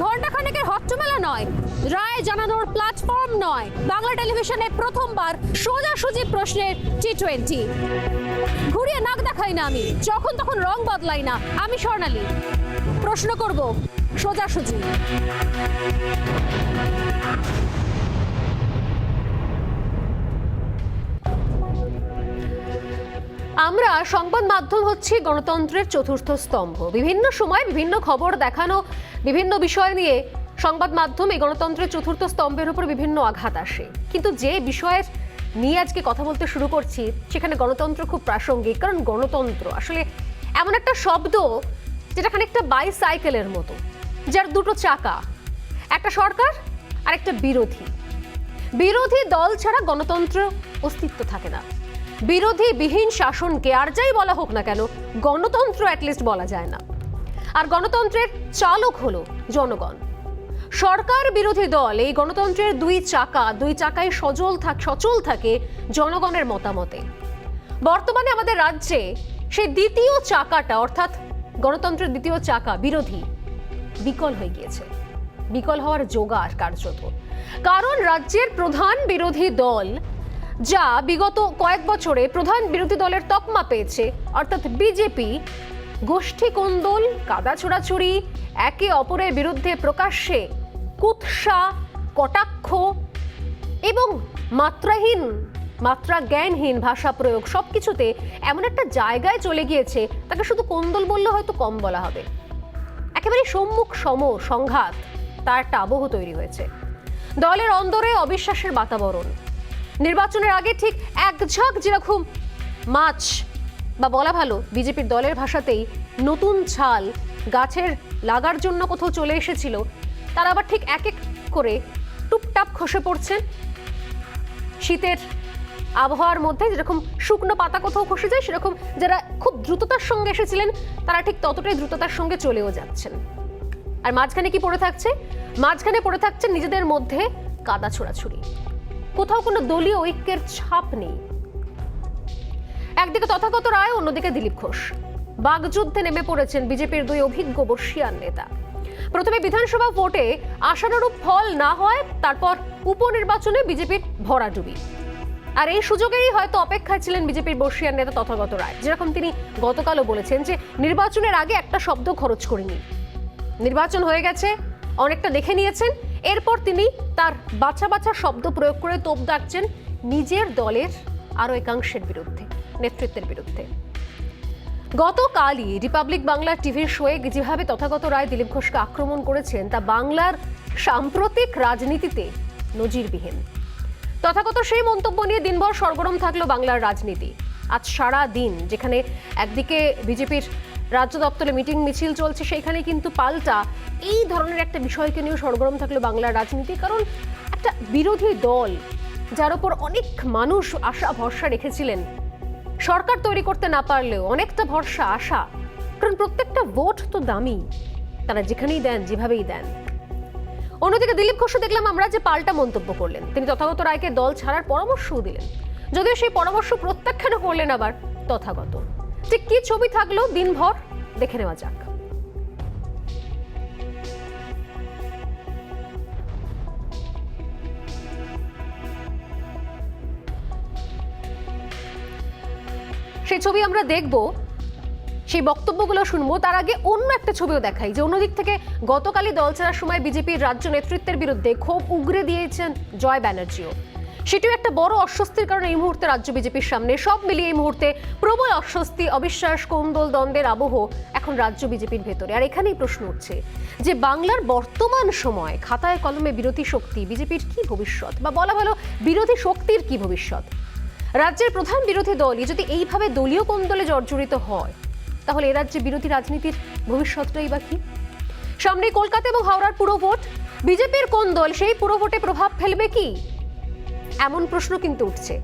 ঘণ্টাখানেকের হট্টমেলা নয়, রায় জানানোর প্ল্যাটফর্ম নয়, বাংলা টেলিভিশনে প্রথমবার সোজাসুজি প্রশ্নের T20। ঘুরিয়ে নাক দেখাই না আমি, যখন তখন রং বদলাই না আমি, স্বর্ণালী। প্রশ্ন করব সোজাসুজি। আমরা সংবাদ মাধ্যম হচ্ছে গণতন্ত্রের চতুর্থ স্তম্ভ। বিভিন্ন সময় বিভিন্ন খবর দেখানো, বিভিন্ন বিষয় নিয়ে সংবাদ মাধ্যম এই গণতন্ত্রের চতুর্থ স্তম্ভের উপর বিভিন্ন আঘাত আসে। কিন্তু যে বিষয়ের নিয়ে আজকে কথা বলতে শুরু করছি সেখানে গণতন্ত্র খুব প্রাসঙ্গিক, কারণ গণতন্ত্র আসলে এমন একটা শব্দ যেটা খানিকটা বাইসাইকেলের মতো, যার দুটো চাকা, একটা সরকার আর একটা বিরোধী। বিরোধী দল ছাড়া গণতন্ত্র অস্তিত্ব থাকে না। বিরোধী বিহীন শাসনকে আর যাই বলা হোক না কেন গণতন্ত্র অ্যাটলিস্ট বলা যায় না। আর গণতন্ত্রের চালক হলো জনগণ। সরকার বিরোধী দল এই গণতন্ত্রের দুই চাকায় সচল থাকে জনগণের মতামতে। বর্তমানে আমাদের রাজ্যে সেই দ্বিতীয় চাকাটা, অর্থাৎ গণতন্ত্রের দ্বিতীয় চাকা বিরোধী, বিকল হয়ে গিয়েছে। বিকল হওয়ার জোগাড় কার্যত, কারণ রাজ্যের প্রধান বিরোধী দল, যা বিগত কয়েক বছরে প্রধান বিরোধী দলের তকমা পেয়েছে, অর্থাৎ বিজেপি, গোষ্ঠী কোন্দল, কাদা ছোড়াছুড়ি, একে অপরের বিরুদ্ধে প্রকাশ্যে কুৎসা, কটাক্ষ এবং মাত্রা জ্ঞানহীন ভাষা প্রয়োগ, সবকিছুতে এমন একটা জায়গায় চলে গিয়েছে তাকে শুধু কোন্দল বললে হয়তো কম বলা হবে। একেবারে সম্মুখ সংঘাত, তার একটা আবহ তৈরি হয়েছে। দলের অন্দরে অবিশ্বাসের বাতাবরণ। নির্বাচনের আগে ঠিক এক ঝাঁক যেরকম মাছ, বা বলা ভালো বিজেপির দলের ভাষাতেই নতুন ছাল গাছের লাগার জন্য কোথাও চলে এসেছিল, তারা আবার ঠিক এক এক করে টুপটাপ খসে পড়ছেন। শীতের আবহাওয়ার মধ্যে যেরকম শুকনো পাতা কোথাও খসে যায়, সেরকম যারা খুব দ্রুততার সঙ্গে এসেছিলেন তারা ঠিক ততটাই দ্রুততার সঙ্গে চলেও যাচ্ছেন। আর মাঝখানে কি পড়ে থাকছে? মাঝখানে পড়ে থাকছে নিজেদের মধ্যে কাদা ছোড়াছুড়ি। কোথাও কোনো দলীয় ঐক্যের ছাপ নেই। একদিকে তথাগত রায়, অন্যদিকে দিলীপ ঘোষ। বাগযুদ্ধে নেমে পড়েছেন বিজেপির দুই অভিজ্ঞ বর্ষীয়ান নেতা। প্রথমে বিধানসভা ভোটে আশানুরূপ ফল না হয়, তারপর উপনির্বাচনে বিজেপির ভরাডুবি। আর এই সুযোগেরই হয়তো অপেক্ষায় ছিলেন বিজেপির বর্ষীয়ান নেতা তথাগত রায়। যেরকম তিনি গতকালও বলেছেন যে নির্বাচনের আগে একটা শব্দ খরচ করিনি, নির্বাচন হয়ে গেছে, অনেকটা দেখে নিয়েছেন, এরপর তিনি তার বাছা শব্দ প্রয়োগ করে তোপ দাগছেন নিজের দলের আরো একাংশের বিরুদ্ধে, নেতৃত্বের বিরুদ্ধে। গতকালই রিপাবলিক বাংলা টিভির শোয়ে যেভাবে তথাগত রায় দিলীপ ঘোষকে আক্রমণ করেছেন তা বাংলার সাম্প্রতিক রাজনীতিতে নজিরবিহীন। তথাগত সেই মন্তব্য নিয়ে দিনভর সরগরম থাকলো বাংলার রাজনীতি। আজ সারা দিন যেখানে একদিকে বিজেপির রাজ্য দপ্তরে মিটিং মিছিল চলছে, সেইখানে কিন্তু পাল্টা এই ধরনের একটা বিষয়কে নিয়ে সরগরম থাকলো বাংলার রাজনীতি। কারণ একটা বিরোধী দল যার উপর অনেক মানুষ আশা ভরসা রেখেছিলেন, সরকার তৈরি করতে না পারলেও অনেকটা ভরসা আশা, কারণ প্রত্যেকটা ভোট তো দামি, তারা যেখানেই দেন যেভাবেই দেন। অন্যদিকে দিলীপ ঘোষও দেখলাম আমরা যে পাল্টা মন্তব্য করলেন। তিনি তথাগত রায়কে দল ছাড়ার পরামর্শও দিলেন, যদিও সেই পরামর্শ প্রত্যাখ্যান করলেন আবার তথাগত। ঠিক কি ছবি থাকলো দিনভর দেখে নেওয়া যাক। সেই ছবি আমরা দেখব, সেই বক্তব্যগুলো শুনবো। তার আগে অন্য একটা ছবিও দেখাই যে অন্যদিক থেকে গতকালই দল ছাড়ার সময় বিজেপির রাজ্য নেতৃত্বের বিরুদ্ধে ক্ষোভ উগরে দিয়েছেন জয় ব্যানার্জিও। সেটিও একটা বড় অস্বস্তির কারণ এই মুহূর্তে রাজ্য বিজেপির সামনে। সব মিলিয়ে এই মুহূর্তে প্রবল অস্বস্তি, অবিশ্বাস, কোন্দল, দ্বন্দ্বের আবহ এখন রাজ্য বিজেপির ভেতরে। আর এখানেই প্রশ্ন উঠছে যে বাংলার বর্তমান সময় খাতায় কলমে বিরোধী শক্তি বিজেপির কি ভবিষ্যৎ, বা বলা ভালো বিরোধী শক্তির কি ভবিষ্যৎ? রাজ্যের প্রধান বিরোধী দলই যদি এইভাবে দলীয় কোন্দলে জর্জরিত হয়, তাহলে এ রাজ্যে বিরোধী রাজনীতির ভবিষ্যৎটাই বা কি? সামনে কলকাতা এবং হাওড়ার পুরো ভোট, বিজেপির কোন দল সেই পুরো ভোটে প্রভাব ফেলবে কি, এমন প্রশ্ন কিন্তু উঠছে।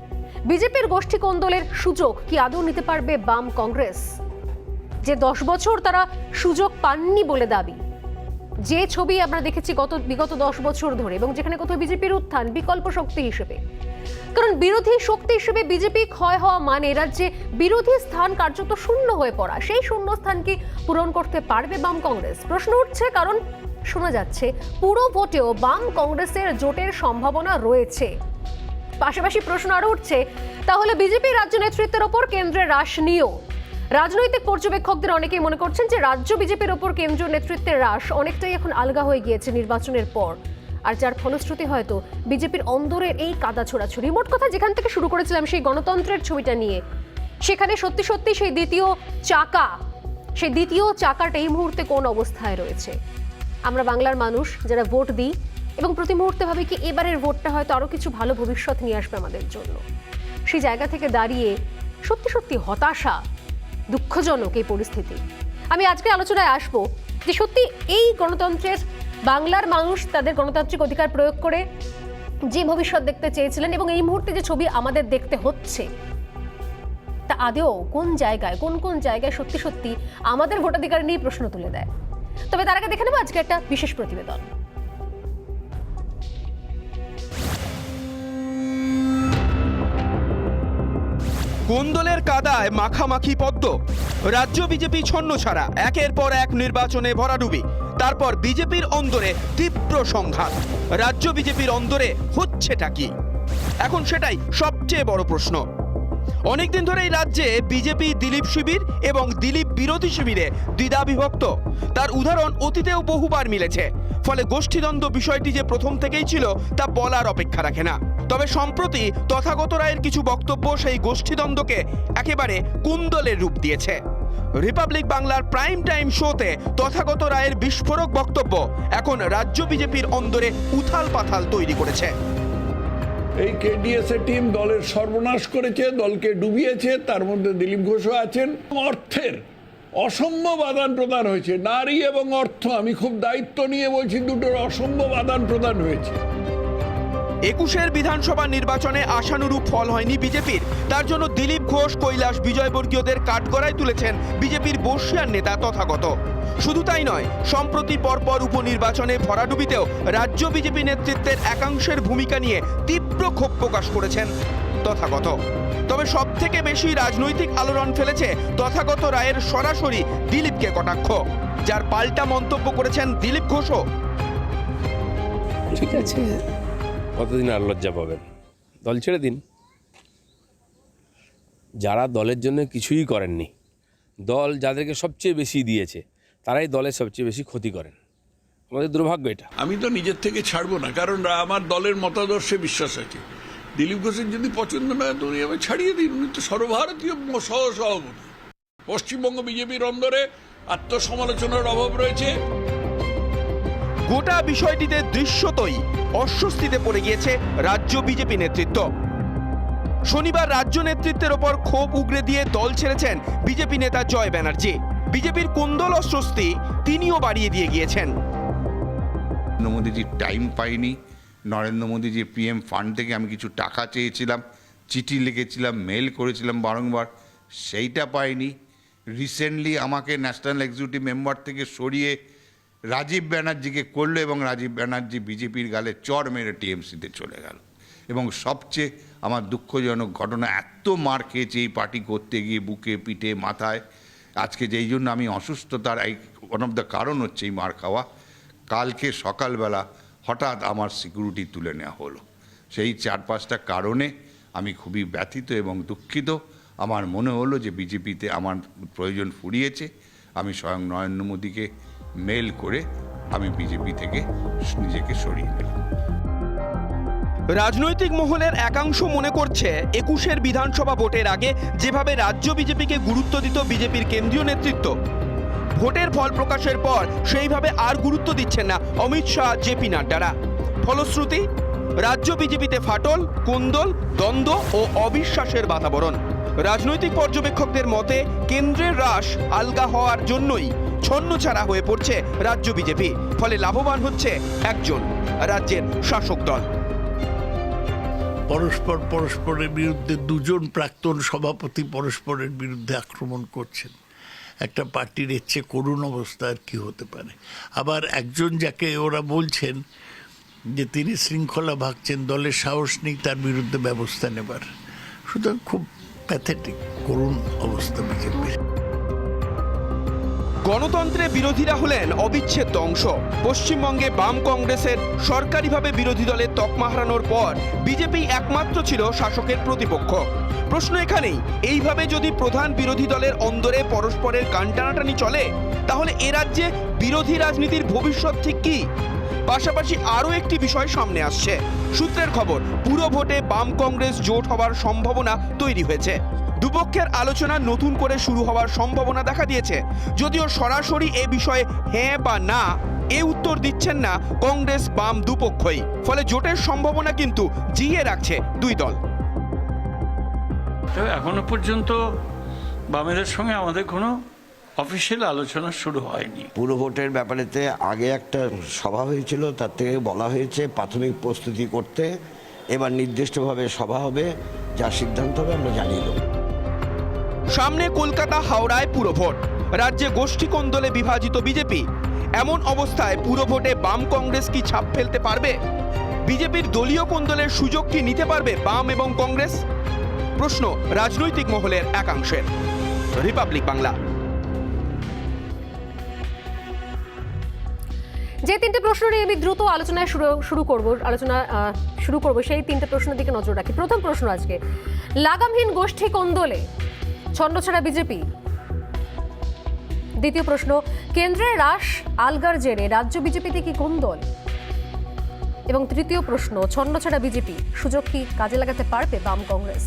বিজেপির গোষ্ঠী কোন্দলের সুযোগ কি আদৌ নিতে পারবে বাম কংগ্রেস, যে 10 বছর তারা সুযোগ পাননি বলে দাবি? যে ছবি আমরা দেখেছি বিগত 10 বছর ধরে, এবং যেখানে কোথাও বিজেপির উত্থান বিকল্প শক্তি হিসেবে, কারণ বিরোধী শক্তি হিসেবে বিজেপি ক্ষয় হওয়া মানে রাজ্যে বিরোধী স্থান কার্যত শূন্য হয়ে পড়া। সেই শূন্য স্থান কি পূরণ করতে পারবে বাম কংগ্রেস? প্রশ্ন উঠছে, কারণ শোনা যাচ্ছে পুরো ভোটেও বাম কংগ্রেসের জোটের সম্ভাবনা রয়েছে। পাশাপাশি প্রশ্ন আরো উঠছে, তাহলে বিজেপি রাজ্য নেতৃত্বের ওপর কেন্দ্রের রাশ নিয়েও রাজনৈতিক পর্যবেক্ষকদের অনেকেই মনে করছেন যে রাজ্য বিজেপির ওপর কেন্দ্রীয় নেতৃত্বের রাশ অনেকটাই এখন আলগা হয়ে গিয়েছে নির্বাচনের পর, আর যার ফলশ্রুতি হয়তো বিজেপির অন্দরের এই কাদা ছোড়াছুড়ি। মোট কথা, যেখান থেকে শুরু করেছিলাম সেই গণতন্ত্রের ছবিটা নিয়ে, সেখানে সত্যি সত্যি সেই দ্বিতীয় চাকাটা এই মুহূর্তে কোন অবস্থায় রয়েছে? আমরা বাংলার মানুষ যারা ভোট দিই এবং প্রতি মুহূর্তে ভাবি কি এবারের ভোটটা হয়তো আরো কিছু ভালো ভবিষ্যৎ নিয়ে আসবে আমাদের জন্য। সেই জায়গা থেকে দাঁড়িয়ে সত্যি সত্যি হতাশা, দুঃখজনক এই পরিস্থিতি। আমি আজকে আলোচনায় আসবো যে সত্যি এই গণতন্ত্রের বাংলার মানুষ তাদের গণতান্ত্রিক অধিকার প্রয়োগ করে যে ভবিষ্যৎ দেখতে চেয়েছিলেন, এবং এই মুহূর্তে যে ছবি আমাদের দেখতে হচ্ছে, তা আদৌ কোন জায়গায় সত্যি সত্যি আমাদের ভোটাধিকার নিয়ে প্রশ্ন তুলে দেয়। তবে তার আগে দেখে নেব আজকে একটা বিশেষ প্রতিবেদন। কোন্দলের কাদায় মাখামাখি পদ্ম, রাজ্য বিজেপি ছন্নছাড়া, একের পর এক নির্বাচনে ভরাডুবি, তারপর বিজেপির অন্দরে তীব্র সংঘাত। রাজ্য বিজেপির অন্দরে হচ্ছেটা কি এখন, সেটাই সবচেয়ে বড় প্রশ্ন। অনেকদিন ধরে এই রাজ্যে বিজেপি দিলীপ শিবির এবং দিলীপ বিরোধী শিবিরে দ্বিধা বিভক্ত। তার উদাহরণ অতীতেও বহুবার মিলেছে। ফলে গোষ্ঠীদ্বন্দ্ব বিষয়টি যে প্রথম থেকেই ছিল তা বলার অপেক্ষা রাখে না। তবে সম্প্রতি তথাগত রায়ের কিছু বক্তব্য সেই গোষ্ঠীদ্বন্দ্বকে একেবারে কুন্দলের রূপ দিয়েছে। রিপাবলিক বাংলার প্রাইম টাইম শোতে তথাগত রায়ের বিস্ফোরক বক্তব্য এখন রাজ্য বিজেপির অন্দরে উথাল পাথাল তৈরি করেছে। এই কেডিএস টিম দলের সর্বনাশ করেছে, দলকে ডুবিয়েছে, তার মধ্যে দিলীপ ঘোষও আছেন। অর্থের অসম্ভব আদান প্রদান হয়েছে, নারী এবং অর্থ, আমি খুব দায়িত্ব নিয়ে বলছি, দুটোর অসম্ভব আদান প্রদান হয়েছে। 21-এর বিধানসভা নির্বাচনে আশানুরূপ ফল হয়নি বিজেপির। তার জন্য দিলীপ ঘোষ, কৈলাস বিজয়বর্গীয়দের কাঠগড়ায় তুলেছেন বিজেপির বর্ষিয়ান নেতা তথাগত। শুধু তাই নয়, সম্প্রতি পরপর উপনির্বাচনে ভরাডুবিতেও রাজ্য বিজেপি নেতৃত্বের একাংশের ভূমিকা নিয়ে তীব্র ক্ষোভ প্রকাশ করেছেন তথাগত। তবে সব থেকে বেশি রাজনৈতিক আলোড়ন ফেলেছে তথাগত রায়ের সরাসরি দিলীপকে কটাক্ষ, যার পাল্টা মন্তব্য করেছেন দিলীপ ঘোষও। ঠিক আছে, কতদিন আর লজ্জা পাবেন? দল ছেড়ে দিন। যারা দলের জন্য কিছুই করেননি, দল যাদেরকে সবচেয়ে বেশি দিয়েছে, তারাই দলের সবচেয়ে বেশি ক্ষতি করেন। আমাদের দুর্ভাগ্য এটা। আমি তো নিজের থেকে ছাড়বো না, কারণ আমার দলের মতাদর্শে বিশ্বাস আছে। দিলীপ ঘোষের যদি পছন্দ নয় তো উনি আমায় ছাড়িয়ে দিন। উনি তো সর্বভারতীয় সহসভাপতি। পশ্চিমবঙ্গ বিজেপির অন্দরে আত্মসমালোচনার অভাব রয়েছে। গোটা বিষয়টিতে দৃশ্যতই অস্বস্তিতে পড়ে গিয়েছে রাজ্য বিজেপি নেতৃত্ব। শনিবার রাজ্য নেতৃত্বের ওপর ক্ষোভ উগরে দিয়ে দল ছেড়েছেন বিজেপি নেতা জয় ব্যানার্জি। বিজেপির কুন্দল অস্বস্তি তিনিও বাড়িয়ে দিয়ে গিয়েছেন। নরেন্দ্র মোদীজি টাইম পাইনি। নরেন্দ্র মোদীজি পিএম ফান্ড থেকে আমি কিছু টাকা চেয়েছিলাম, চিঠি লিখেছিলাম, মেল করেছিলাম বারংবার, সেইটা পাইনি। রিসেন্টলি আমাকে ন্যাশনাল এক্সিকিউটিভ মেম্বার থেকে সরিয়ে রাজীব ব্যানার্জিকে করলো, এবং রাজীব ব্যানার্জি বিজেপির গালে চড় মেরে টিএমসিতে চলে গেল। এবং সবচেয়ে আমার দুঃখজনক ঘটনা, এত মার খেয়েছে এই পার্টি করতে গিয়ে, বুকে, পিঠে, মাথায়। আজকে যেই জন্য আমি অসুস্থ, তার এই ওয়ান অফ দ্য কারণ হচ্ছে এই মার খাওয়া। কালকে সকালবেলা হঠাৎ আমার সিকিউরিটি তুলে নেওয়া হলো। সেই 4-5টা কারণে আমি খুবই ব্যথিত এবং দুঃখিত। আমার মনে হলো যে বিজেপিতে আমার প্রয়োজন ফুরিয়েছে। আমি স্বয়ং নরেন্দ্র মোদীকে মেল করে আমি বিজেপি থেকে নিজেকে সরিয়ে নিলাম। রাজনৈতিক মহলের একাংশ মনে করছে 21-এর বিধানসভা ভোটের আগে যেভাবে রাজ্য বিজেপিকে গুরুত্ব দিত বিজেপির কেন্দ্রীয় নেতৃত্ব, ভোটের ফল প্রকাশের পর সেইভাবে আর গুরুত্ব দিচ্ছেন না অমিত শাহ, জেপি নাড্ডারা। ফলশ্রুতি, রাজ্য বিজেপিতে ফাটল, কুন্দল, দ্বন্দ্ব ও অবিশ্বাসের বাতাবরণ। রাজনৈতিক পর্যবেক্ষকদের মতে কেন্দ্রের রাশ আলগা হওয়ার জন্যই ছন্নছাড়া হয়ে পড়ছে রাজ্য বিজেপি। ফলে লাভবান হচ্ছে একজন, রাজ্যের শাসক দল। পরস্পরের বিরুদ্ধে দুজন প্রাক্তন সভাপতি পরস্পরের বিরুদ্ধে আক্রমণ করছেন। একটা পার্টির এর চেয়ে করুণ অবস্থা আর কি হতে পারে। আবার একজন যাকে ওরা বলছেন যে তিনি শৃঙ্খলা ভাঙছেন, দলের সাহস নেই তার বিরুদ্ধে ব্যবস্থা নেবার। সুতরাং খুব প্যাথেটিক, করুণ অবস্থা বিজেপির। গণতন্ত্রে বিরোধীরা হলেন অবিচ্ছেদ্য অংশ। পশ্চিমবঙ্গে বাম কংগ্রেসের সরকারিভাবে বিরোধী দলের তকমা হারানোর পর বিজেপি একমাত্র ছিল শাসকের প্রতিপক্ষ। প্রশ্ন এখানেই, এইভাবে যদি প্রধান বিরোধী দলের অন্দরে পরস্পরের কান টানাটানি চলে, তাহলে এ রাজ্যে বিরোধী রাজনীতির ভবিষ্যৎ ঠিক কি? পাশাপাশি আরও একটি বিষয় সামনে আসছে। সূত্রের খবর, পুরো ভোটে বাম কংগ্রেস জোট হওয়ার সম্ভাবনা তৈরি হয়েছে। দুপক্ষের আলোচনা নতুন করে শুরু হওয়ার সম্ভাবনা দেখা দিয়েছে, যদিও সরাসরি এ বিষয়ে হ্যাঁ বা না এ উত্তর দিচ্ছেন না কংগ্রেস বাম দুপক্ষই। ফলে জোটের সম্ভাবনা কিন্তু জিইয়ে রাখছে দুই দল। এখনো পর্যন্ত বামেদের সঙ্গে আমাদের কোনো অফিসিয়াল আলোচনা শুরু হয়নি। পুরো ভোটের ব্যাপারেতে আগে একটা সভা হয়েছিল, তার থেকে বলা হয়েছে প্রাথমিক প্রস্তুতি করতে। এবার নির্দিষ্টভাবে সভা হবে, যা সিদ্ধান্ত হবে আমরা জানিয়ে দেব। সামনে কলকাতা হাওড়ায় পুরো ভোট, রাজ্যে গোষ্ঠী কোন্দলে বিভাজিত বিজেপি। এমন অবস্থায় পুরো ভোটে বাম কংগ্রেস কি ছাপ ফেলতে পারবে? বিজেপির দলীয় কোন্দলের সুযোগ কি নিতে পারবে বাম এবং কংগ্রেস? প্রশ্ন রাজনৈতিক মহলের একাংশের। রিপাবলিক বাংলা। যে তিনটে প্রশ্ন নিয়ে আমি দ্রুত আলোচনায় শুরু করব সেই তিনটে প্রশ্নের দিকে নজর রাখি। প্রথম প্রশ্ন আজকে, লাগামহীন গোষ্ঠী কোন্দলে ছন্নছাড়া বিজেপি। দ্বিতীয় প্রশ্ন, কেন্দ্রের রাশ আলগার জেরে রাজ্য বিজেপিতে কি কোন্দল? এবং তৃতীয় প্রশ্ন, ছন্নছাড়া বিজেপি সুযোগ কি কাজে লাগাতে পারবে বাম কংগ্রেস?